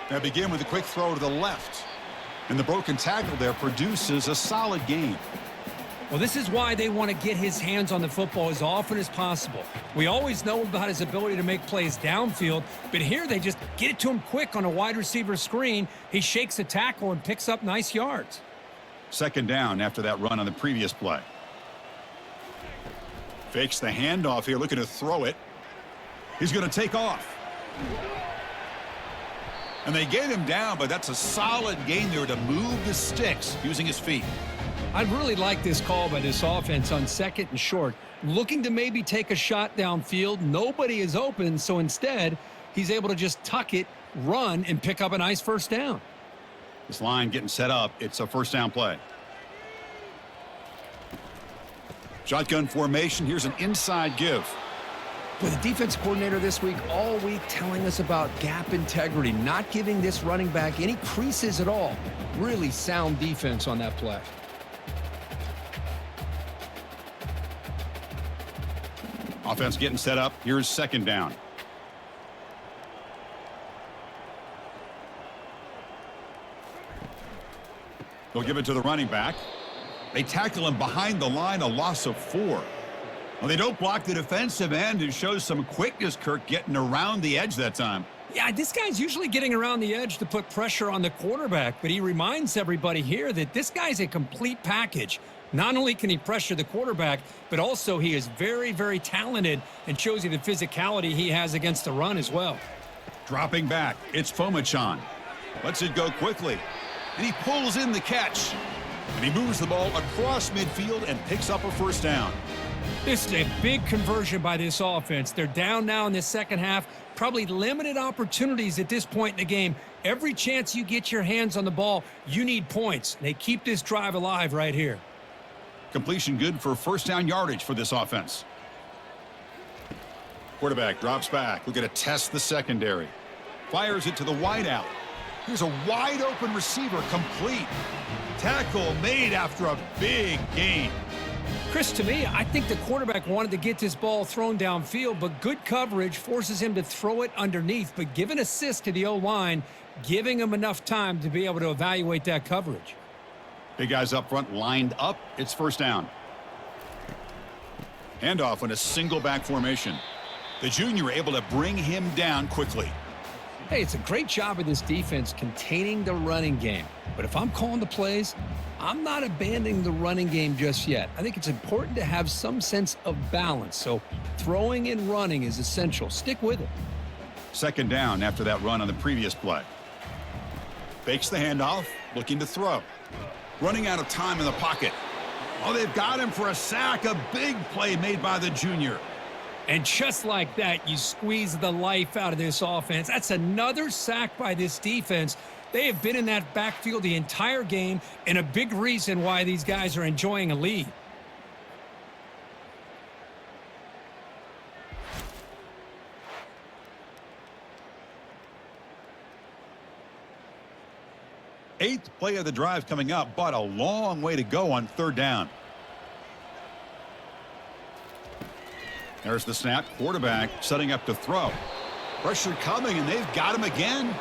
Now begin with a quick throw to the left. And the broken tackle there produces a solid gain. Well, this is why they want to get his hands on the football as often as possible. We always know about his ability to make plays downfield, but here they just get it to him quick on a wide receiver screen. He shakes the tackle and picks up nice yards. Second down after that run on the previous play. Fakes the handoff here, looking to throw it. He's going to take off. And they get him down, but that's a solid gain there to move the sticks using his feet. I really like this call by this offense on second and short. Looking to maybe take a shot downfield. Nobody is open, so instead, he's able to just tuck it, run, and pick up a nice first down. This line getting set up. It's a first down play. Shotgun formation. Here's an inside give. Well, the defense coordinator this week, all week, telling us about gap integrity, not giving this running back any creases at all. Really sound defense on that play. Offense getting set up. Here's second down. They'll give it to the running back. They tackle him behind the line, a loss of 4. Well, they don't block the defensive end, who shows some quickness, Kirk, getting around the edge that time. Yeah, this guy's usually getting around the edge to put pressure on the quarterback, but he reminds everybody here that this guy's a complete package. Not only can he pressure the quarterback, but also he is very, very talented and shows you the physicality he has against the run as well. Dropping back, it's Fomachan. Lets it go quickly, and he pulls in the catch. And he moves the ball across midfield and picks up a first down. This is a big conversion by this offense. They're down now in the second half. Probably limited opportunities at this point in the game. Every chance you get your hands on the ball, you need points. They keep this drive alive right here. Completion good for first down yardage for this offense. Quarterback drops back. We're going to test the secondary. Fires it to the wideout. Here's a wide open receiver, complete. Tackle made after a big gain. Chris, to me, I think the quarterback wanted to get this ball thrown downfield, but good coverage forces him to throw it underneath. But give an assist to the O-line, giving him enough time to be able to evaluate that coverage. Big guys up front lined up. It's first down. Handoff in a single back formation. The junior able to bring him down quickly. Hey, it's a great job of this defense containing the running game. But if I'm calling the plays, I'm not abandoning the running game just yet. I think it's important to have some sense of balance. So throwing and running is essential. Stick with it. Second down after that run on the previous play. Fakes the handoff, looking to throw. Running out of time in the pocket. Oh, they've got him for a sack. A big play made by the junior. And just like that, you squeeze the life out of this offense. That's another sack by this defense. They have been in that backfield the entire game, and a big reason why these guys are enjoying a lead. Eighth play of the drive coming up, but a long way to go on third down. There's the snap. Quarterback setting up to throw. Pressure coming, and they've got him again.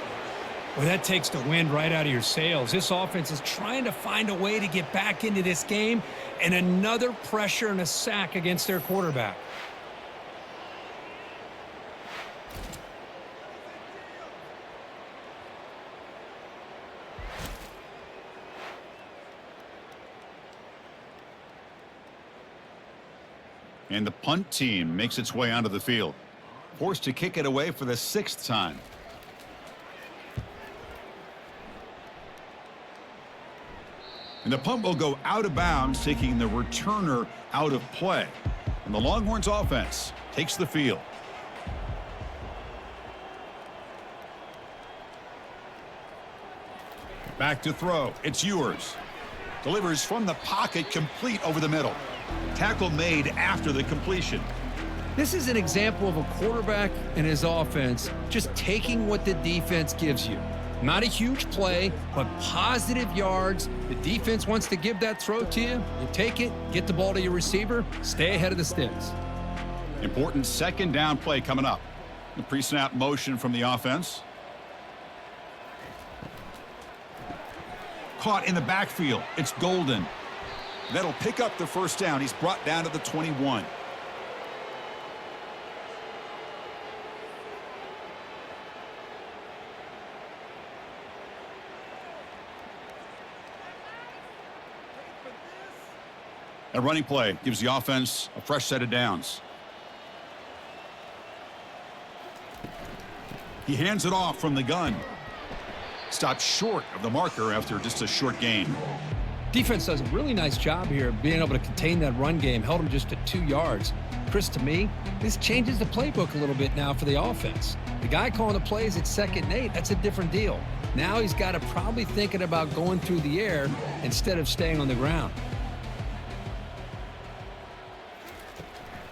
Well, that takes the wind right out of your sails. This offense is trying to find a way to get back into this game, and another pressure and a sack against their quarterback. And the punt team makes its way onto the field. Forced to kick it away for the 6th time. And the punt will go out of bounds, taking the returner out of play. And the Longhorns offense takes the field. Back to throw. It's Ewers. Delivers from the pocket, complete over the middle. Tackle made after the completion. This is an example of a quarterback and his offense just taking what the defense gives you. Not a huge play, but positive yards. The defense wants to give that throw to you. You take it, get the ball to your receiver, stay ahead of the sticks. Important second down play coming up. The pre-snap motion from the offense. Caught in the backfield. It's Golden. That'll pick up the first down. He's brought down to the 21. A running play gives the offense a fresh set of downs. He hands it off from the gun. Stopped short of the marker after just a short gain. Defense does a really nice job here of being able to contain that run game, held him just to 2 yards. Chris, to me, this changes the playbook a little bit now for the offense. The guy calling the plays at 2nd and 8, that's a different deal. Now he's got to probably thinking about going through the air instead of staying on the ground.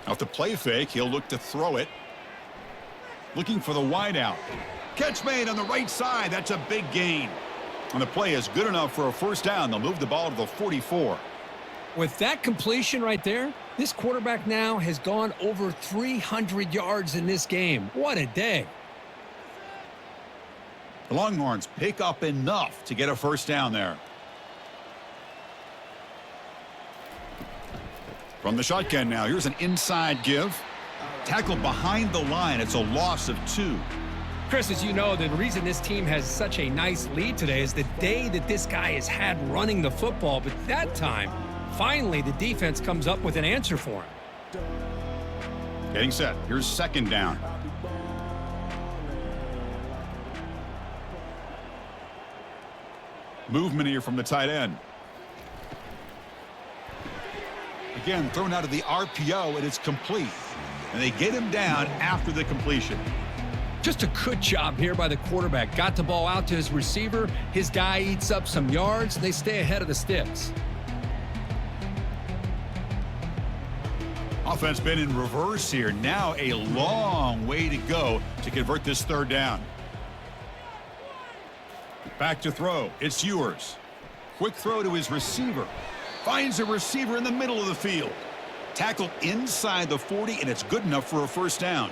Off the play fake, he'll look to throw it. Looking for the wide out. Catch made on the right side. That's a big gain. And the play is good enough for a first down. They'll move the ball to the 44. With that completion right there, this quarterback now has gone over 300 yards in this game. What a day. The Longhorns pick up enough to get a first down there. From the shotgun now, here's an inside give. Tackle behind the line. It's a loss of 2. Chris, as you know, the reason this team has such a nice lead today is the day that this guy has had running the football. But that time, finally, the defense comes up with an answer for him. Getting set. Here's second down. Movement here from the tight end. Again, thrown out of the RPO, and it's complete. And they get him down after the completion. Just a good job here by the quarterback. Got the ball out to his receiver. His guy eats up some yards. They stay ahead of the sticks. Offense been in reverse here. Now a long way to go to convert this third down. Back to throw. It's Ewers. Quick throw to his receiver. Finds a receiver in the middle of the field. Tackled inside the 40, and it's good enough for a first down.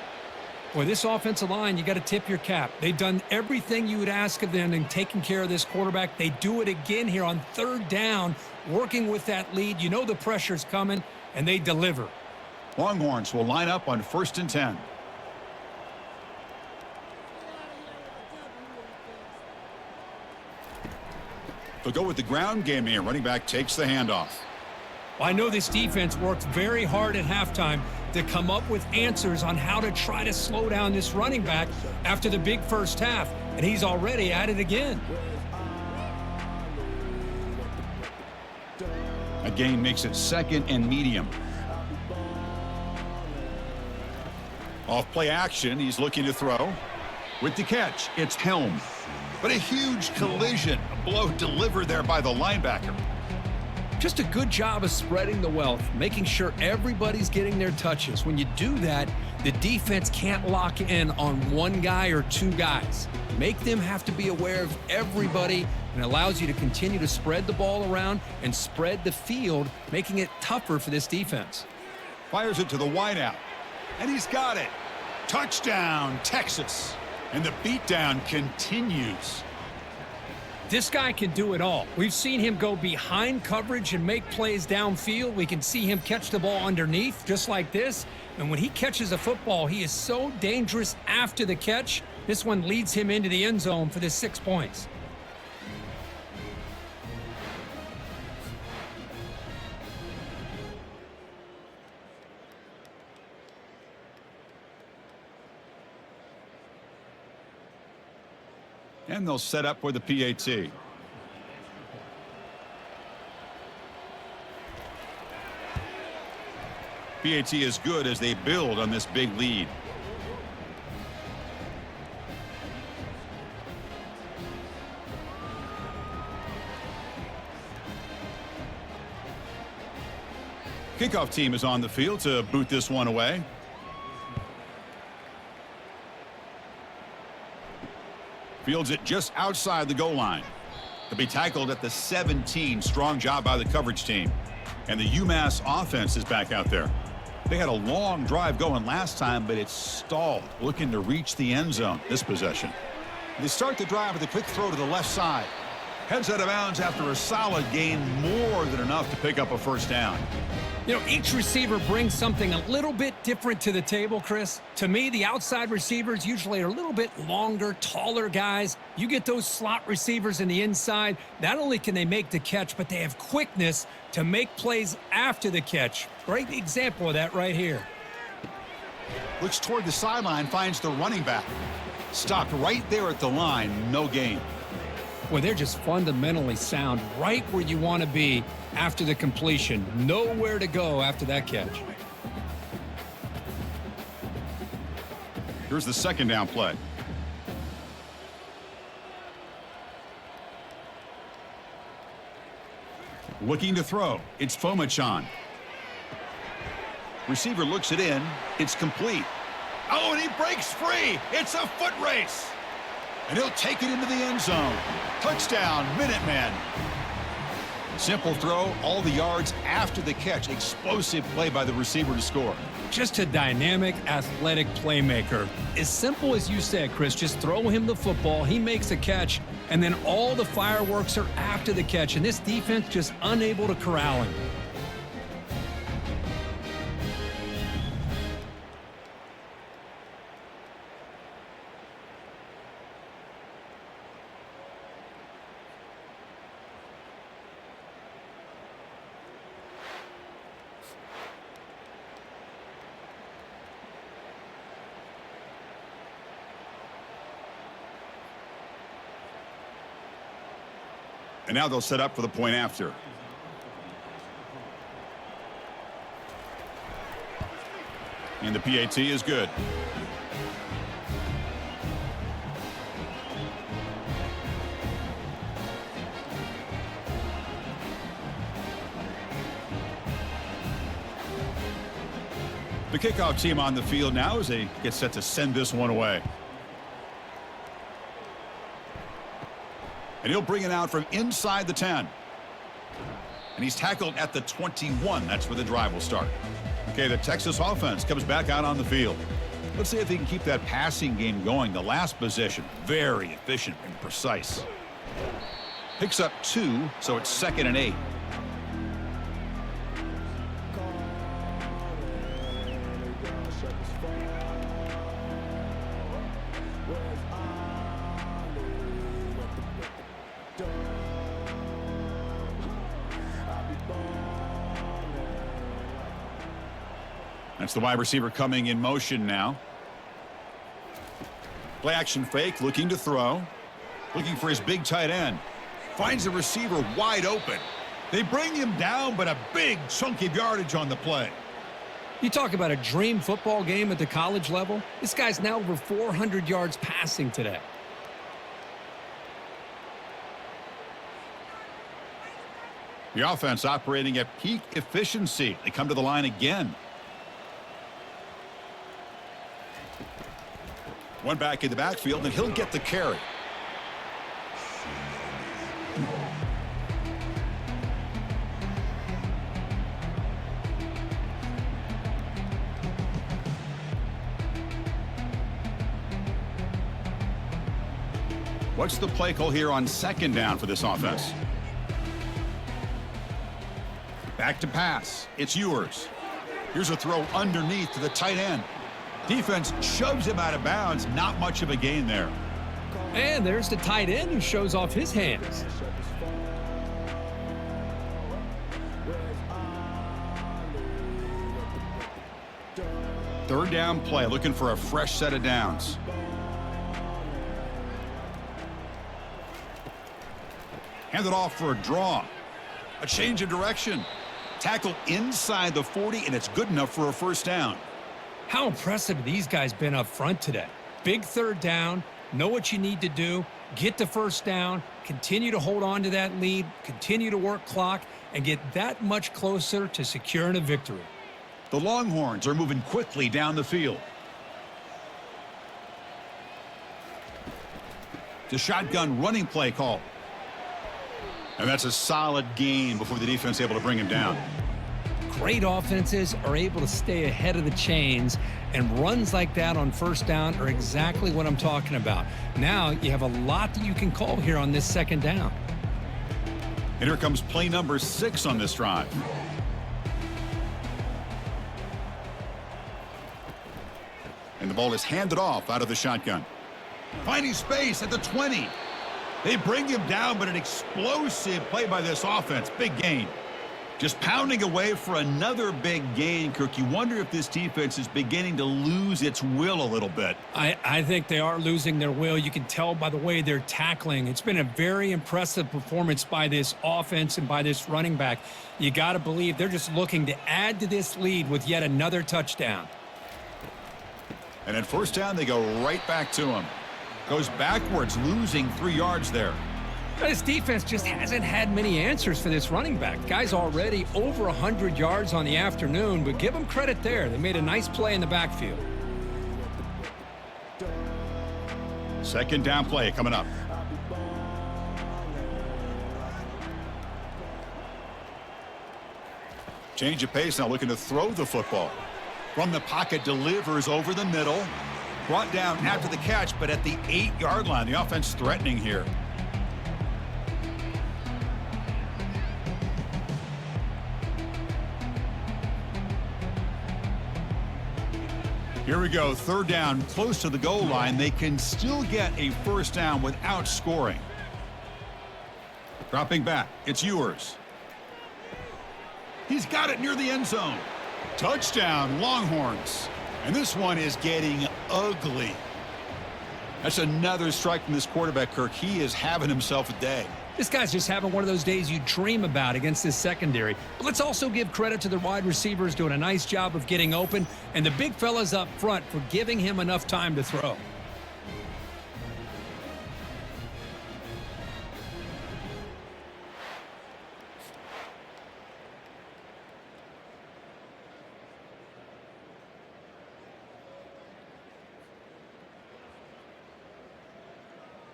Boy, this offensive line, you got to tip your cap. They've done everything you would ask of them in taking care of this quarterback. They do it again here on third down, working with that lead. You know the pressure's coming, and they deliver. Longhorns will line up on 1st and 10. They'll go with the ground game here. Running back takes the handoff. Well, I know this defense worked very hard at halftime to come up with answers on how to try to slow down this running back after the big first half, and he's already at it again. A gain makes it 2nd and medium. Off play action, he's looking to throw. With the catch, it's Helm. But a huge collision, a blow delivered there by the linebacker. Just a good job of spreading the wealth, making sure everybody's getting their touches. When you do that, the defense can't lock in on one guy or two guys. Make them have to be aware of everybody, and allows you to continue to spread the ball around and spread the field, making it tougher for this defense. Fires it to the wideout, and he's got it. Touchdown, Texas. And the beatdown continues. This guy can do it all. We've seen him go behind coverage and make plays downfield. We can see him catch the ball underneath, just like this. And when he catches a football, he is so dangerous after the catch. This one leads him into the end zone for the 6 points. And they'll set up for the PAT. PAT is good as they build on this big lead. Kickoff team is on the field to boot this one away. Fields it just outside the goal line. To be tackled at the 17. Strong job by the coverage team. And the UMass offense is back out there. They had a long drive going last time, but it's stalled, looking to reach the end zone this possession. They start the drive with a quick throw to the left side. Heads out of bounds after a solid gain, more than enough to pick up a first down. You know, each receiver brings something a little bit different to the table, Chris. To me, the outside receivers usually are a little bit longer, taller guys. You get those slot receivers in the inside, not only can they make the catch, but they have quickness to make plays after the catch. Great example of that right here. Looks toward the sideline, finds the running back. Stopped right there at the line, no gain. Well, they're just fundamentally sound, right where you want to be after the completion. Nowhere to go after that catch. Here's the second down play. Looking to throw. It's Fomachan. Receiver looks it in. It's complete. Oh, and he breaks free. It's a foot race. And he'll take it into the end zone. Touchdown, Minutemen. Simple throw, all the yards after the catch. Explosive play by the receiver to score. Just a dynamic, athletic playmaker. As simple as you said, Chris, just throw him the football, he makes a catch, and then all the fireworks are after the catch, and this defense just unable to corral him. And now they'll set up for the point after. And the PAT is good. The kickoff team on the field now as they get set to send this one away. And he'll bring it out from inside the 10. And he's tackled at the 21. That's where the drive will start. Okay, the Texas offense comes back out on the field. Let's see if they can keep that passing game going. The last possession, very efficient and precise. Picks up 2, so it's 2nd and 8. That's the wide receiver coming in motion now. Play action fake, looking to throw. Looking for his big tight end. Finds the receiver wide open. They bring him down, but a big chunk of yardage on the play. You talk about a dream football game at the college level. This guy's now over 400 yards passing today. The offense operating at peak efficiency. They come to the line again. One back in the backfield, and he'll get the carry. What's the play call here on 2nd down for this offense? Back to pass. It's Ewers. Here's a throw underneath to the tight end. Defense shoves him out of bounds. Not much of a gain there. And there's the tight end who shows off his hands. Third down play, looking for a fresh set of downs. Hand it off for a draw. A change of direction. Tackle inside the 40, and it's good enough for a first down. How impressive have these guys been up front today? Big third down, know what you need to do, get the first down, continue to hold on to that lead, continue to work clock, and get that much closer to securing a victory. The Longhorns are moving quickly down the field. The shotgun running play call. And that's a solid gain before the defense is able to bring him down. Great offenses are able to stay ahead of the chains, and runs like that on first down are exactly what I'm talking about. Now you have a lot that you can call here on this 2nd down. And here comes play number 6 on this drive. And the ball is handed off out of the shotgun. Finding space at the 20. They bring him down, but an explosive play by this offense. Big gain. Just pounding away for another big gain, Kirk. You wonder if this defense is beginning to lose its will a little bit. I think they are losing their will. You can tell by the way they're tackling. It's been a very impressive performance by this offense and by this running back. You got to believe they're just looking to add to this lead with yet another touchdown. And at first down, they go right back to him. Goes backwards, losing 3 yards there. This defense just hasn't had many answers for this running back. Guy's already over 100 yards on the afternoon, but give him credit there. They made a nice play in the backfield. Second down play coming up. Change of pace now, looking to throw the football. From the pocket, delivers over the middle. Brought down after the catch, but at the 8-yard line. The offense threatening here. Here we go, third down, close to the goal line. They can still get a first down without scoring. Dropping back, it's Ewers. He's got it near the end zone. Touchdown, Longhorns. And this one is getting ugly. That's another strike from this quarterback, Kirk. He is having himself a day. This guy's just having one of those days you dream about against this secondary. But let's also give credit to the wide receivers doing a nice job of getting open, and the big fellas up front for giving him enough time to throw.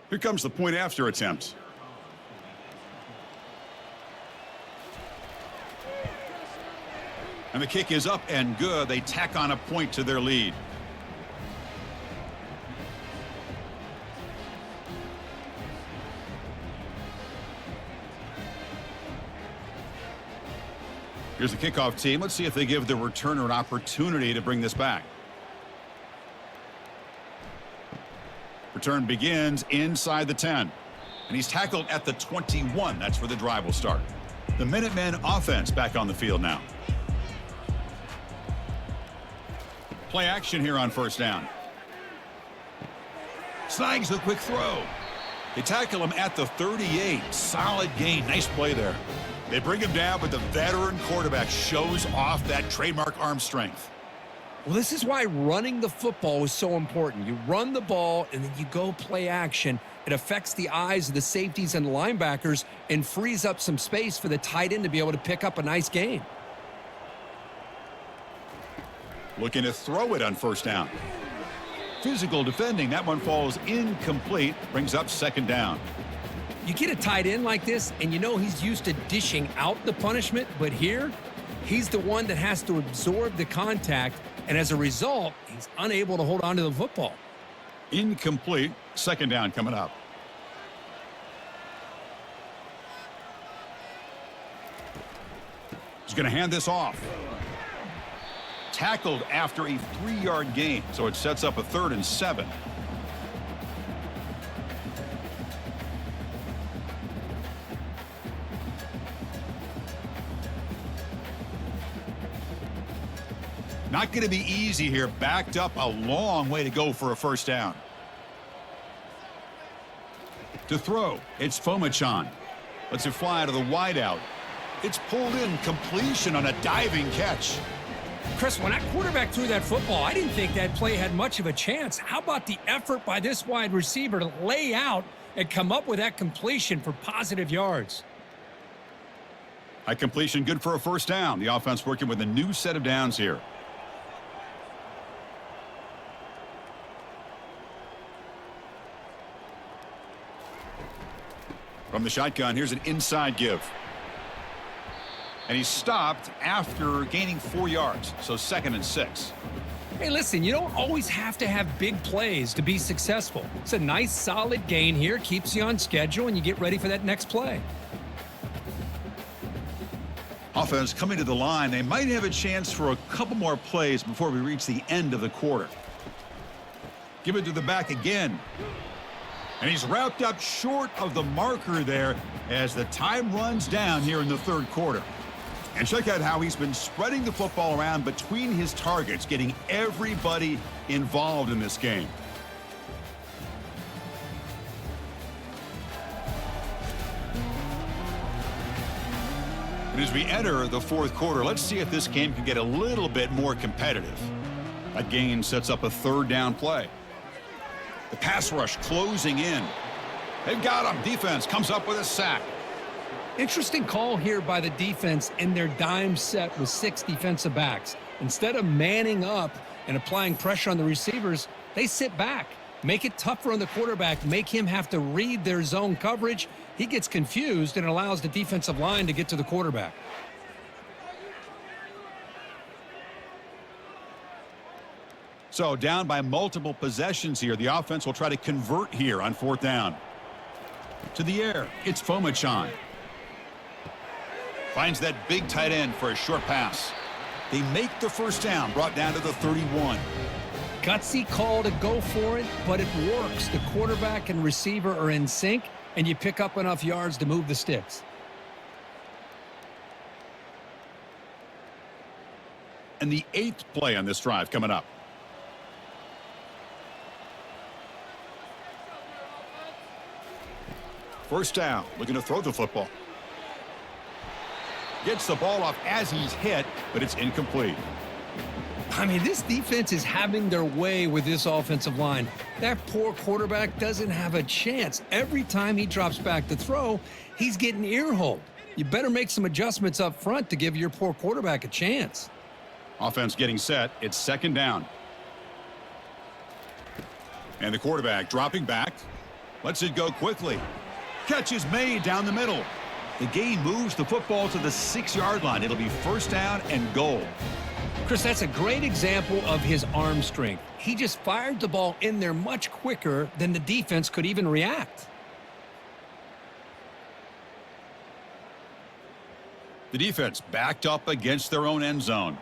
Here comes the point after attempt. And the kick is up and good. They tack on a point to their lead. Here's the kickoff team. Let's see if they give the returner an opportunity to bring this back. Return begins inside the 10. And he's tackled at the 21. That's where the drive will start. The Minutemen offense back on the field now. Play action here on first down. Snags the quick throw. They tackle him at the 38. Solid gain. Nice play there. They bring him down, but the veteran quarterback shows off that trademark arm strength. Well, this is why running the football is so important. You run the ball, and then you go play action. It affects the eyes of the safeties and linebackers and frees up some space for the tight end to be able to pick up a nice gain. Looking to throw it on first down. Physical defending. That one falls incomplete. Brings up second down. You get a tight end like this, and you know he's used to dishing out the punishment, but here, he's the one that has to absorb the contact, and as a result, he's unable to hold on to the football. Incomplete. Second down coming up. He's going to hand this off. Tackled after a 3-yard gain, so it sets up a 3rd and 7. Not going to be easy here. Backed up, a long way to go for a first down. To throw, it's Fomachan. Lets it fly out of the wideout. It's pulled in, completion on a diving catch. Chris, when that quarterback threw that football, I didn't think that play had much of a chance. How about the effort by this wide receiver to lay out and come up with that completion for positive yards? A completion good for a first down. The offense working with a new set of downs here. From the shotgun, here's an inside give. And he's stopped after gaining 4 yards, so 2nd and 6. Hey, listen, you don't always have to have big plays to be successful. It's a nice, solid gain here, keeps you on schedule, and you get ready for that next play. Offense coming to the line. They might have a chance for a couple more plays before we reach the end of the quarter. Give it to the back again. And he's wrapped up short of the marker there as the time runs down here in the 3rd quarter. And check out how he's been spreading the football around between his targets, getting everybody involved in this game. And as we enter the 4th quarter, let's see if this game can get a little bit more competitive. That gain sets up a 3rd down play. The pass rush closing in. They've got him. Defense comes up with a sack. Interesting call here by the defense in their dime set with 6 defensive backs. Instead of manning up and applying pressure on the receivers, they sit back, make it tougher on the quarterback, make him have to read their zone coverage. He gets confused and allows the defensive line to get to the quarterback. So down by multiple possessions here. The offense will try to convert here on 4th down. To the air, it's Fomachan. Finds that big tight end for a short pass. They make the first down, brought down to the 31. Gutsy call to go for it, but it works. The quarterback and receiver are in sync, and you pick up enough yards to move the sticks. And the 8th play on this drive coming up. First down, looking to throw the football. Gets the ball off as he's hit, but it's incomplete. I mean, this defense is having their way with this offensive line. That poor quarterback doesn't have a chance. Every time he drops back to throw, he's getting ear-holed. You better make some adjustments up front to give your poor quarterback a chance. Offense getting set. It's 2nd down. And the quarterback dropping back. Lets it go quickly. Catch is made down the middle. The gain moves the football to the 6-yard line. It'll be first down and goal. Chris, that's a great example of his arm strength. He just fired the ball in there much quicker than the defense could even react. The defense backed up against their own end zone.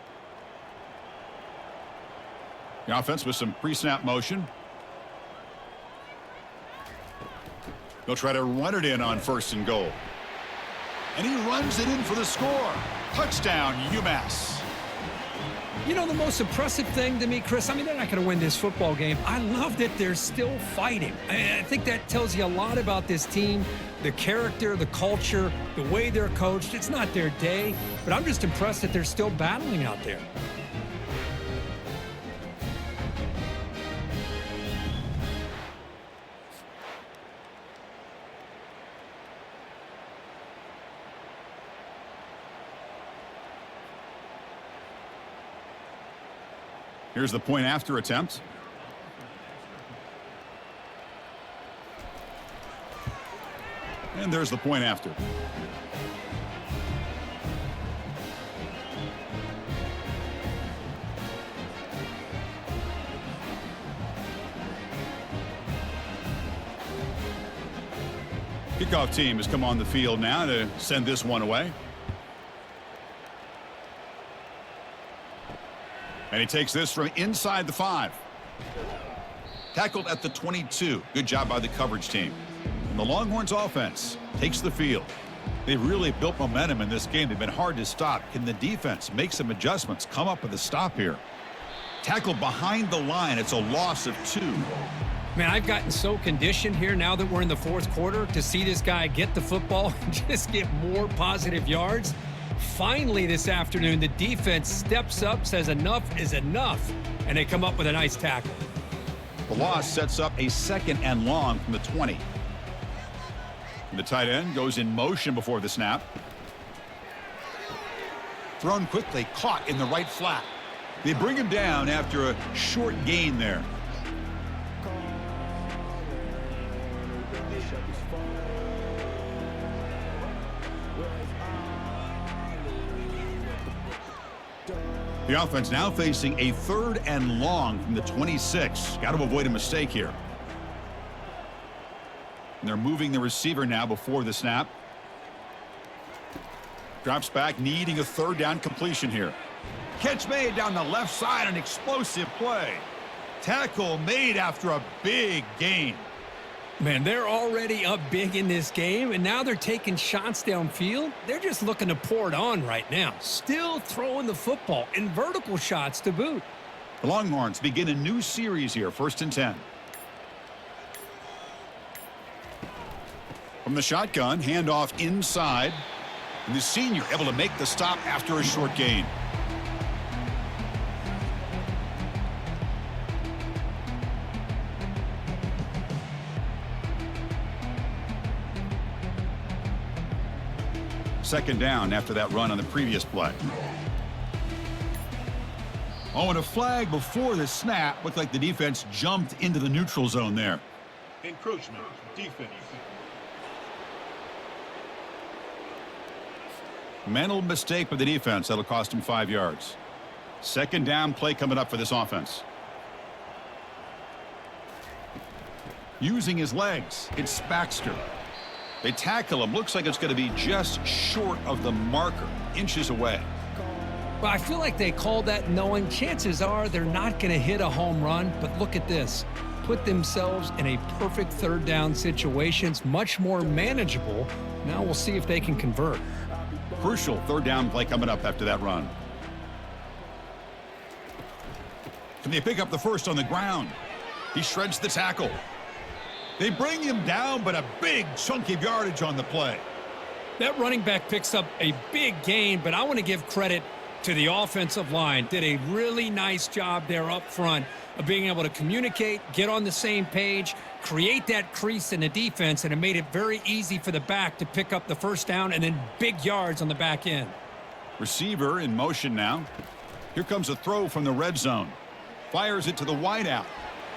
The offense with some pre-snap motion. They'll try to run it in on 1st and goal. And he runs it in for the score. Touchdown, UMASS. You know, the most impressive thing to me, Chris, I mean, they're not going to win this football game. I love that they're still fighting. I think that tells you a lot about this team, the character, the culture, the way they're coached. It's not their day, but I'm just impressed that they're still battling out there. Here's the point after attempt. And there's the point after. Kickoff team has come on the field now to send this one away. And he takes this from inside the 5. Tackled at the 22. Good job by the coverage team. And the Longhorns offense takes the field. They've really built momentum in this game. They've been hard to stop. Can the defense make some adjustments, come up with a stop here? Tackled behind the line. It's a loss of 2. Man, I've gotten so conditioned here now that we're in the 4th quarter to see this guy get the football and just get more positive yards. Finally this afternoon, the defense steps up, says enough is enough, and they come up with a nice tackle. The loss sets up a 2nd and long from the 20. And the tight end goes in motion before the snap. Thrown quickly, caught in the right flat. They bring him down after a short gain there. The offense now facing a 3rd and long from the 26. Got to avoid a mistake here. And they're moving the receiver now before the snap. Drops back, needing a 3rd down completion here. Catch made down the left side, an explosive play. Tackle made after a big gain. Man, they're already up big in this game, and now they're taking shots downfield. They're just looking to pour it on right now. Still throwing the football, and vertical shots to boot. The Longhorns begin a new series here, 1st and 10. From the shotgun, handoff inside. And the senior able to make the stop after a short gain. Second down after that run on the previous play. Oh, and a flag before the snap. Looked like the defense jumped into the neutral zone there. Encroachment, defense. Mental mistake by the defense. That'll cost him 5 yards. Second down play coming up for this offense. Using his legs, it's Baxter. They tackle him. Looks like it's going to be just short of the marker, inches away. Well, I feel like they called that knowing chances are they're not going to hit a home run, but look at this. Put themselves in a perfect third down situation. It's much more manageable. Now we'll see if they can convert. Crucial third down play coming up after that run. Can they pick up the first on the ground? He shreds the tackle. They bring him down, but a big chunk of yardage on the play. That running back picks up a big gain, but I want to give credit to the offensive line. Did a really nice job there up front of being able to communicate, get on the same page, create that crease in the defense, and it made it very easy for the back to pick up the first down and then big yards on the back end. Receiver in motion now. Here comes a throw from the red zone. Fires it to the wideout.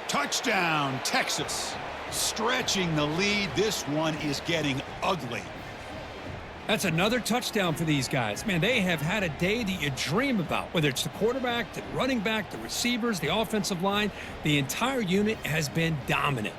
Touchdown, Texas. Stretching the lead. This one is getting ugly. That's another touchdown for these guys. Man, they have had a day that you dream about, whether it's the quarterback, the running back, the receivers, the offensive line. The entire unit has been dominant.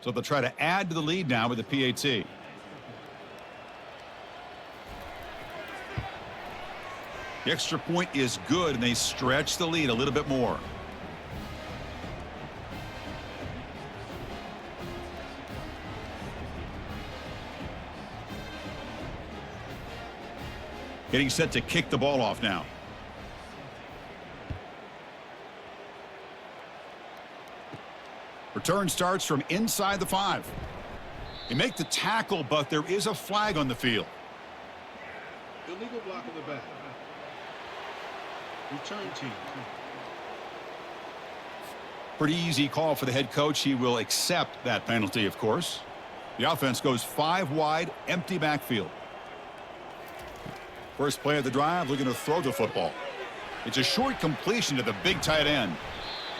So they'll try to add to the lead now with the PAT. The extra point is good, and they stretch the lead a little bit more. Getting set to kick the ball off now. Return starts from inside the 5. They make the tackle, but there is a flag on the field. Illegal block in the back. Return team. Pretty easy call for the head coach. He will accept that penalty, of course. The offense goes 5 wide, empty backfield. First play of the drive, looking to throw the football. It's a short completion to the big tight end.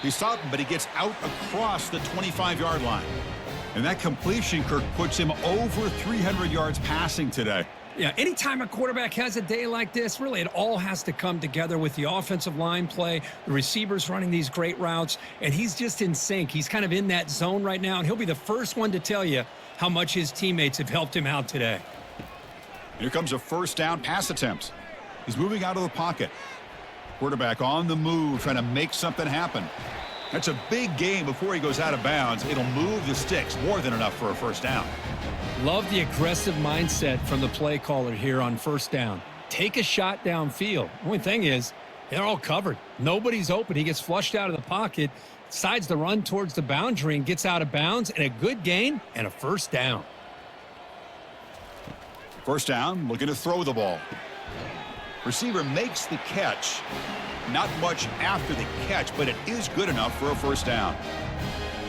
He stopped him, but he gets out across the 25-yard line. And that completion, Kirk, puts him over 300 yards passing today. Yeah, anytime a quarterback has a day like this, really it all has to come together with the offensive line play, the receivers running these great routes, and he's just in sync. He's kind of in that zone right now, and he'll be the first one to tell you how much his teammates have helped him out today. Here comes a first down pass attempt. He's moving out of the pocket. Quarterback on the move, trying to make something happen. That's a big gain before he goes out of bounds. It'll move the sticks, more than enough for a first down. Love the aggressive mindset from the play caller here on first down. Take a shot downfield. Only thing is, they're all covered. Nobody's open. He gets flushed out of the pocket, decides to run towards the boundary and gets out of bounds, and a good gain and a first down. First down, looking to throw the ball. Receiver makes the catch. Not much after the catch, but it is good enough for a first down.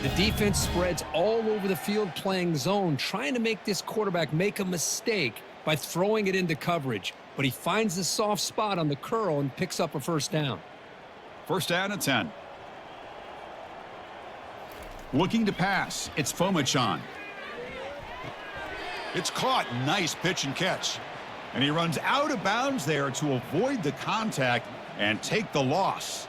The defense spreads all over the field playing zone, trying to make this quarterback make a mistake by throwing it into coverage. But he finds the soft spot on the curl and picks up a first down. First down at 10. Looking to pass. It's Fomachan. It's caught. Nice pitch and catch. And he runs out of bounds there to avoid the contact and take the loss.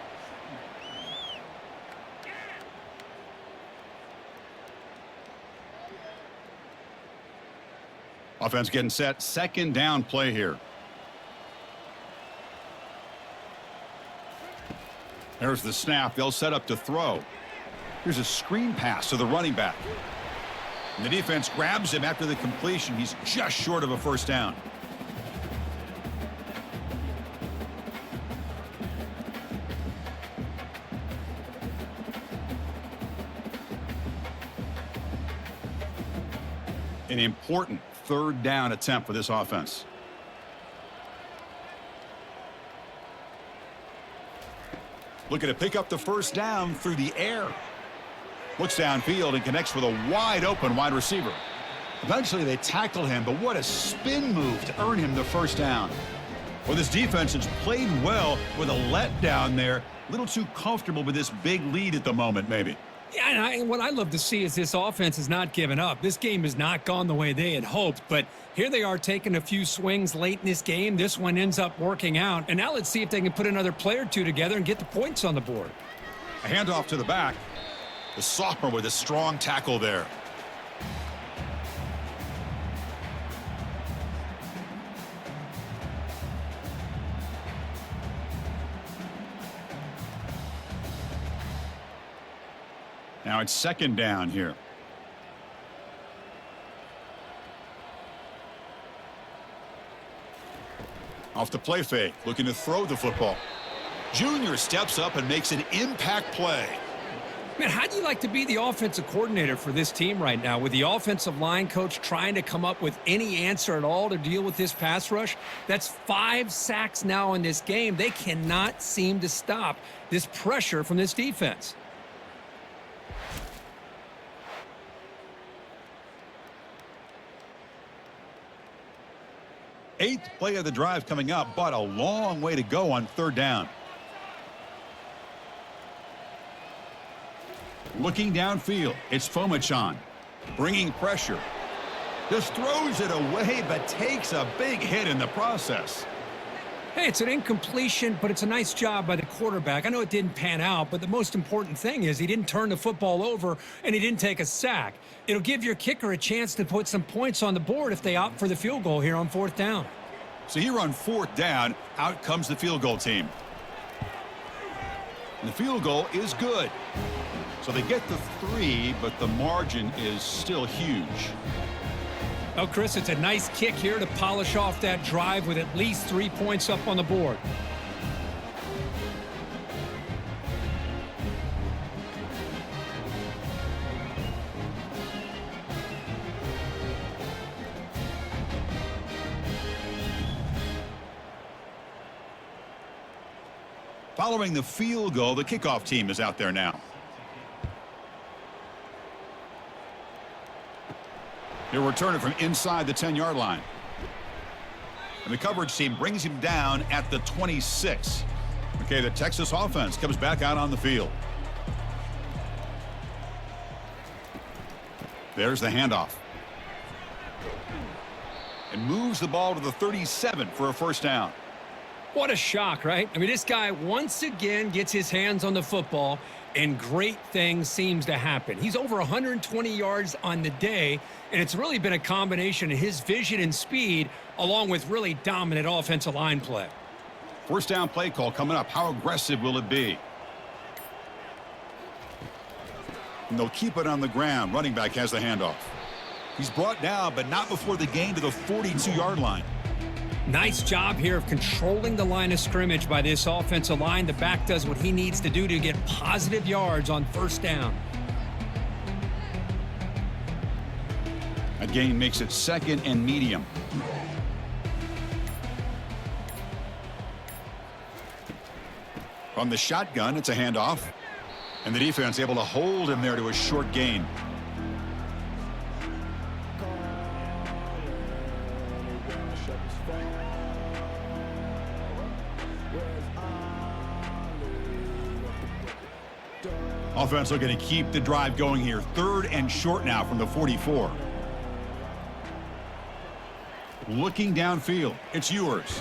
Offense getting set. Second down play here. There's the snap. They'll set up to throw. Here's a screen pass to the running back. And the defense grabs him after the completion. He's just short of a first down. An important third down attempt for this offense. Looking to pick up the first down through the air. Looks downfield and connects with a wide open wide receiver. Eventually they tackle him, but what a spin move to earn him the first down. Well, this defense has played well with a letdown there. A little too comfortable with this big lead at the moment, maybe. Yeah, and what I love to see is this offense has not given up. This game has not gone the way they had hoped, but here they are taking a few swings late in this game. This one ends up working out, and now let's see if they can put another play or two together and get the points on the board. A handoff to the back. The sophomore with a strong tackle there. Now it's second down here. Off the play fake, looking to throw the football. Junior steps up and makes an impact play. Man, how do you like to be the offensive coordinator for this team right now with the offensive line coach trying to come up with any answer at all to deal with this pass rush? That's 5 sacks now in this game. They cannot seem to stop this pressure from this defense. Eighth play of the drive coming up, but a long way to go on third down. Looking downfield, it's Fomachan, bringing pressure. Just throws it away, but takes a big hit in the process. Hey, it's an incompletion, but it's a nice job by the quarterback. I know it didn't pan out, but the most important thing is he didn't turn the football over and he didn't take a sack. It'll give your kicker a chance to put some points on the board if they opt for the field goal here on fourth down. So here on fourth down, out comes the field goal team. And the field goal is good. So they get the 3, but the margin is still huge. Oh, Chris, it's a nice kick here to polish off that drive with at least 3 points up on the board. Following the field goal, the kickoff team is out there now. He'll return it from inside the 10-yard line. And the coverage team brings him down at the 26. Okay, the Texas offense comes back out on the field. There's the handoff. And moves the ball to the 37 for a first down. What a shock, right? I mean, this guy once again gets his hands on the football, and great things seems to happen. He's over 120 yards on the day, and it's really been a combination of his vision and speed along with really dominant offensive line play. First down play call coming up. How aggressive will it be? And they'll keep it on the ground. Running back has the handoff. He's brought down, but not before the gain to the 42-yard line. Nice job here of controlling the line of scrimmage by this offensive line. The back does what he needs to do to get positive yards on first down. That gain makes it second and medium. From the shotgun, it's a handoff. And the defense able to hold him there to a short gain. Offense looking to keep the drive going here. Third and short now from the 44. Looking downfield. It's Ewers.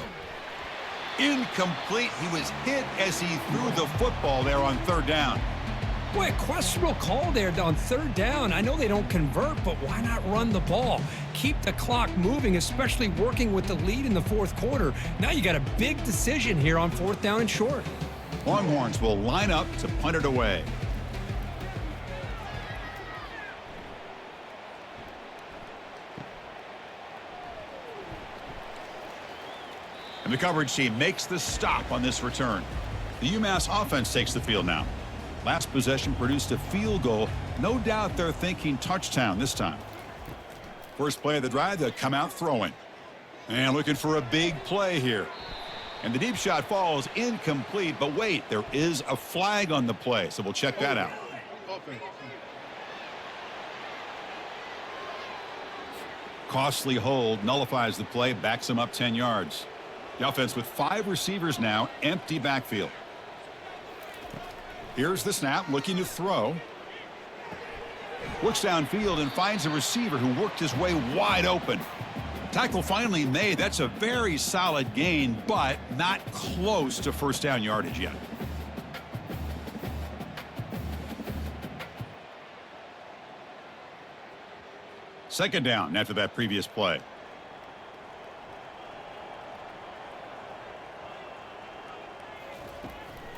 Incomplete. He was hit as he threw the football there on third down. Boy, a questionable call there on third down. I know they don't convert, but why not run the ball? Keep the clock moving, especially working with the lead in the fourth quarter. Now you got a big decision here on fourth down and short. Longhorns will line up to punt it away. And the coverage team makes the stop on this return. The UMass offense takes the field now. Last possession produced a field goal. No doubt they're thinking touchdown this time. First play of the drive, they'll come out throwing. And looking for a big play here. And the deep shot falls incomplete, but wait, there is a flag on the play, so we'll check that out. Costly hold, nullifies the play, backs him up 10 yards. The offense with 5 receivers now, empty backfield. Here's the snap, looking to throw. Looks downfield and finds a receiver who worked his way wide open. Tackle finally made. That's a very solid gain, but not close to first down yardage yet. Second down after that previous play.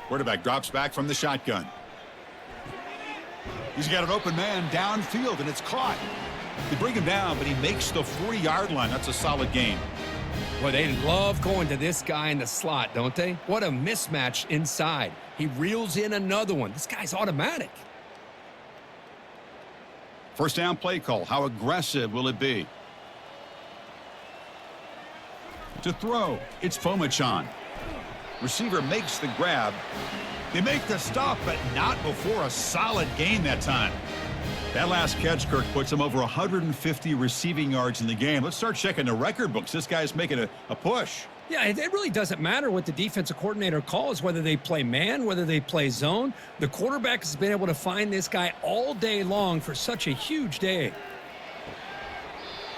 Quarterback drops back from the shotgun. He's got an open man downfield, and it's caught. They bring him down, but he makes the 40-yard line. That's a solid gain. Well, they love going to this guy in the slot, don't they? What a mismatch inside. He reels in another one. This guy's automatic. First down play call. How aggressive will it be? To throw, it's Fomachan. Receiver makes the grab. They make the stop, but not before a solid gain that time. That last catch, Kirk, puts him over 150 receiving yards in the game. Let's start checking the record books. This guy's making a push. Yeah, it really doesn't matter what the defensive coordinator calls, whether they play man, whether they play zone. The quarterback has been able to find this guy all day long for such a huge day.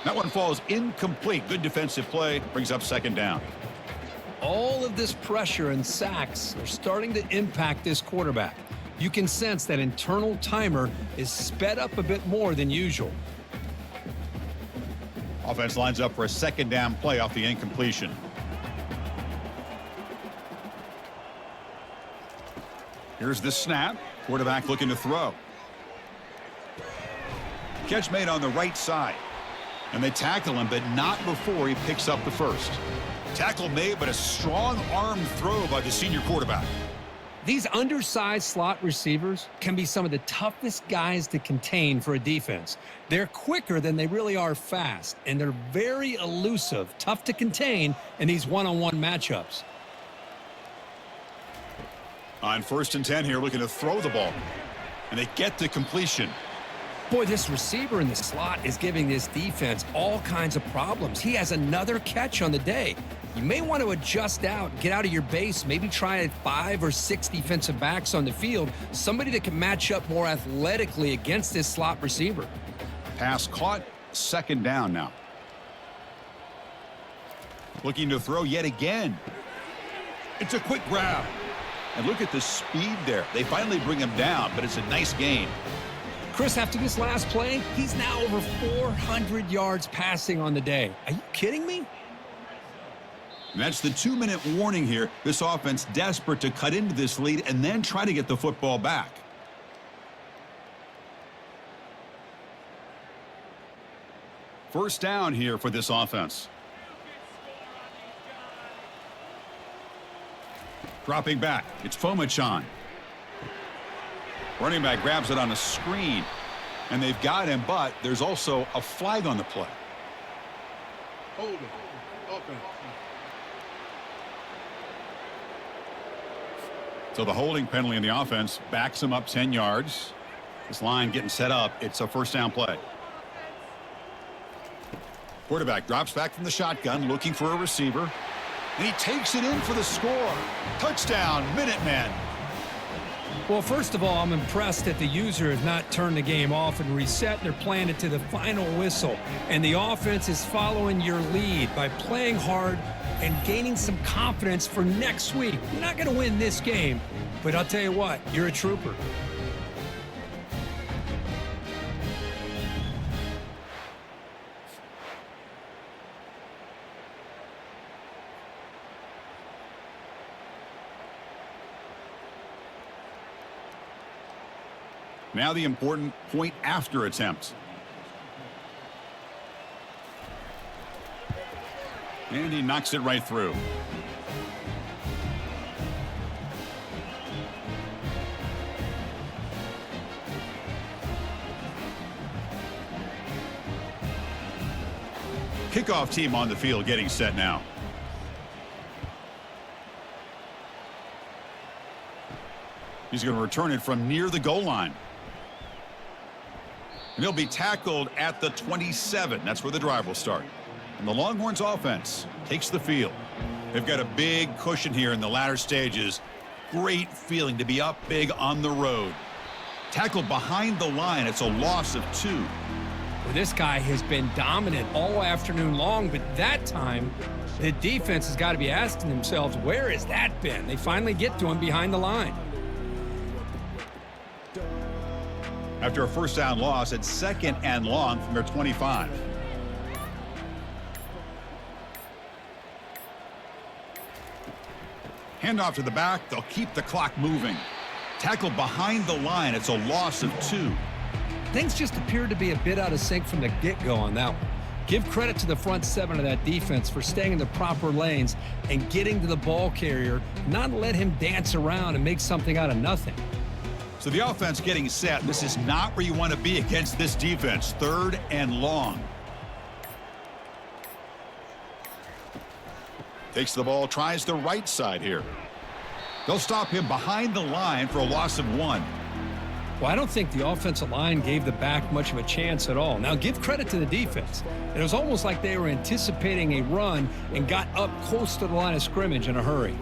That one falls incomplete. Good defensive play. Brings up second down. All of this pressure and sacks are starting to impact this quarterback. You can sense that internal timer is sped up a bit more than usual. Offense lines up for a second down play off the incompletion. Here's the snap. Quarterback looking to throw. Catch made on the right side. And they tackle him, but not before he picks up the first. Tackle made, but a strong arm throw by the senior quarterback. These undersized slot receivers can be some of the toughest guys to contain for a defense. They're quicker than they really are fast, and they're very elusive, tough to contain in these one-on-one matchups. On 1st and 10 here, looking to throw the ball. And they get the completion. Boy, this receiver in the slot is giving this defense all kinds of problems. He has another catch on the day. You may want to adjust out, get out of your base, maybe try 5 or 6 defensive backs on the field, somebody that can match up more athletically against this slot receiver. Pass caught, second down now. Looking to throw yet again. It's a quick grab. And look at the speed there. They finally bring him down, but it's a nice gain. Chris, after this last play, he's now over 400 yards passing on the day. Are you kidding me? And that's the 2-minute warning here. This offense desperate to cut into this lead and then try to get the football back. First down here for this offense. Dropping back, it's Fomachan. Running back grabs it on a screen, and they've got him, but there's also a flag on the play. Hold it. Open. So the holding penalty in the offense backs him up 10 yards. This line getting set up. It's a first down play. Quarterback drops back from the shotgun, looking for a receiver. And he takes it in for the score. Touchdown, Minutemen. Well, first of all, I'm impressed that the user has not turned the game off and reset. They're playing it to the final whistle. And the offense is following your lead by playing hard and gaining some confidence for next week. You're not going to win this game, but I'll tell you what, you're a trooper. Now the important point after attempt. And he knocks it right through. Kickoff team on the field getting set now. He's going to return it from near the goal line. And he'll be tackled at the 27. That's where the drive will start. And the Longhorns offense takes the field. They've got a big cushion here in the latter stages. Great feeling to be up big on the road. Tackled behind the line. It's a loss of 2. Well, this guy has been dominant all afternoon long, but that time, the defense has got to be asking themselves, where has that been? They finally get to him behind the line. After a first down loss, it's 2nd and long from their 25. Handoff to the back. They'll keep the clock moving. Tackled behind the line. It's a loss of 2. Things just appeared to be a bit out of sync from the get-go on that one. Give credit to the front 7 of that defense for staying in the proper lanes and getting to the ball carrier, not let him dance around and make something out of nothing. So the offense getting set. This is not where you want to be against this defense. 3rd and long. Takes the ball, tries the right side here. They'll stop him behind the line for a loss of 1. Well, I don't think the offensive line gave the back much of a chance at all. Now, give credit to the defense. It was almost like they were anticipating a run and got up close to the line of scrimmage in a hurry.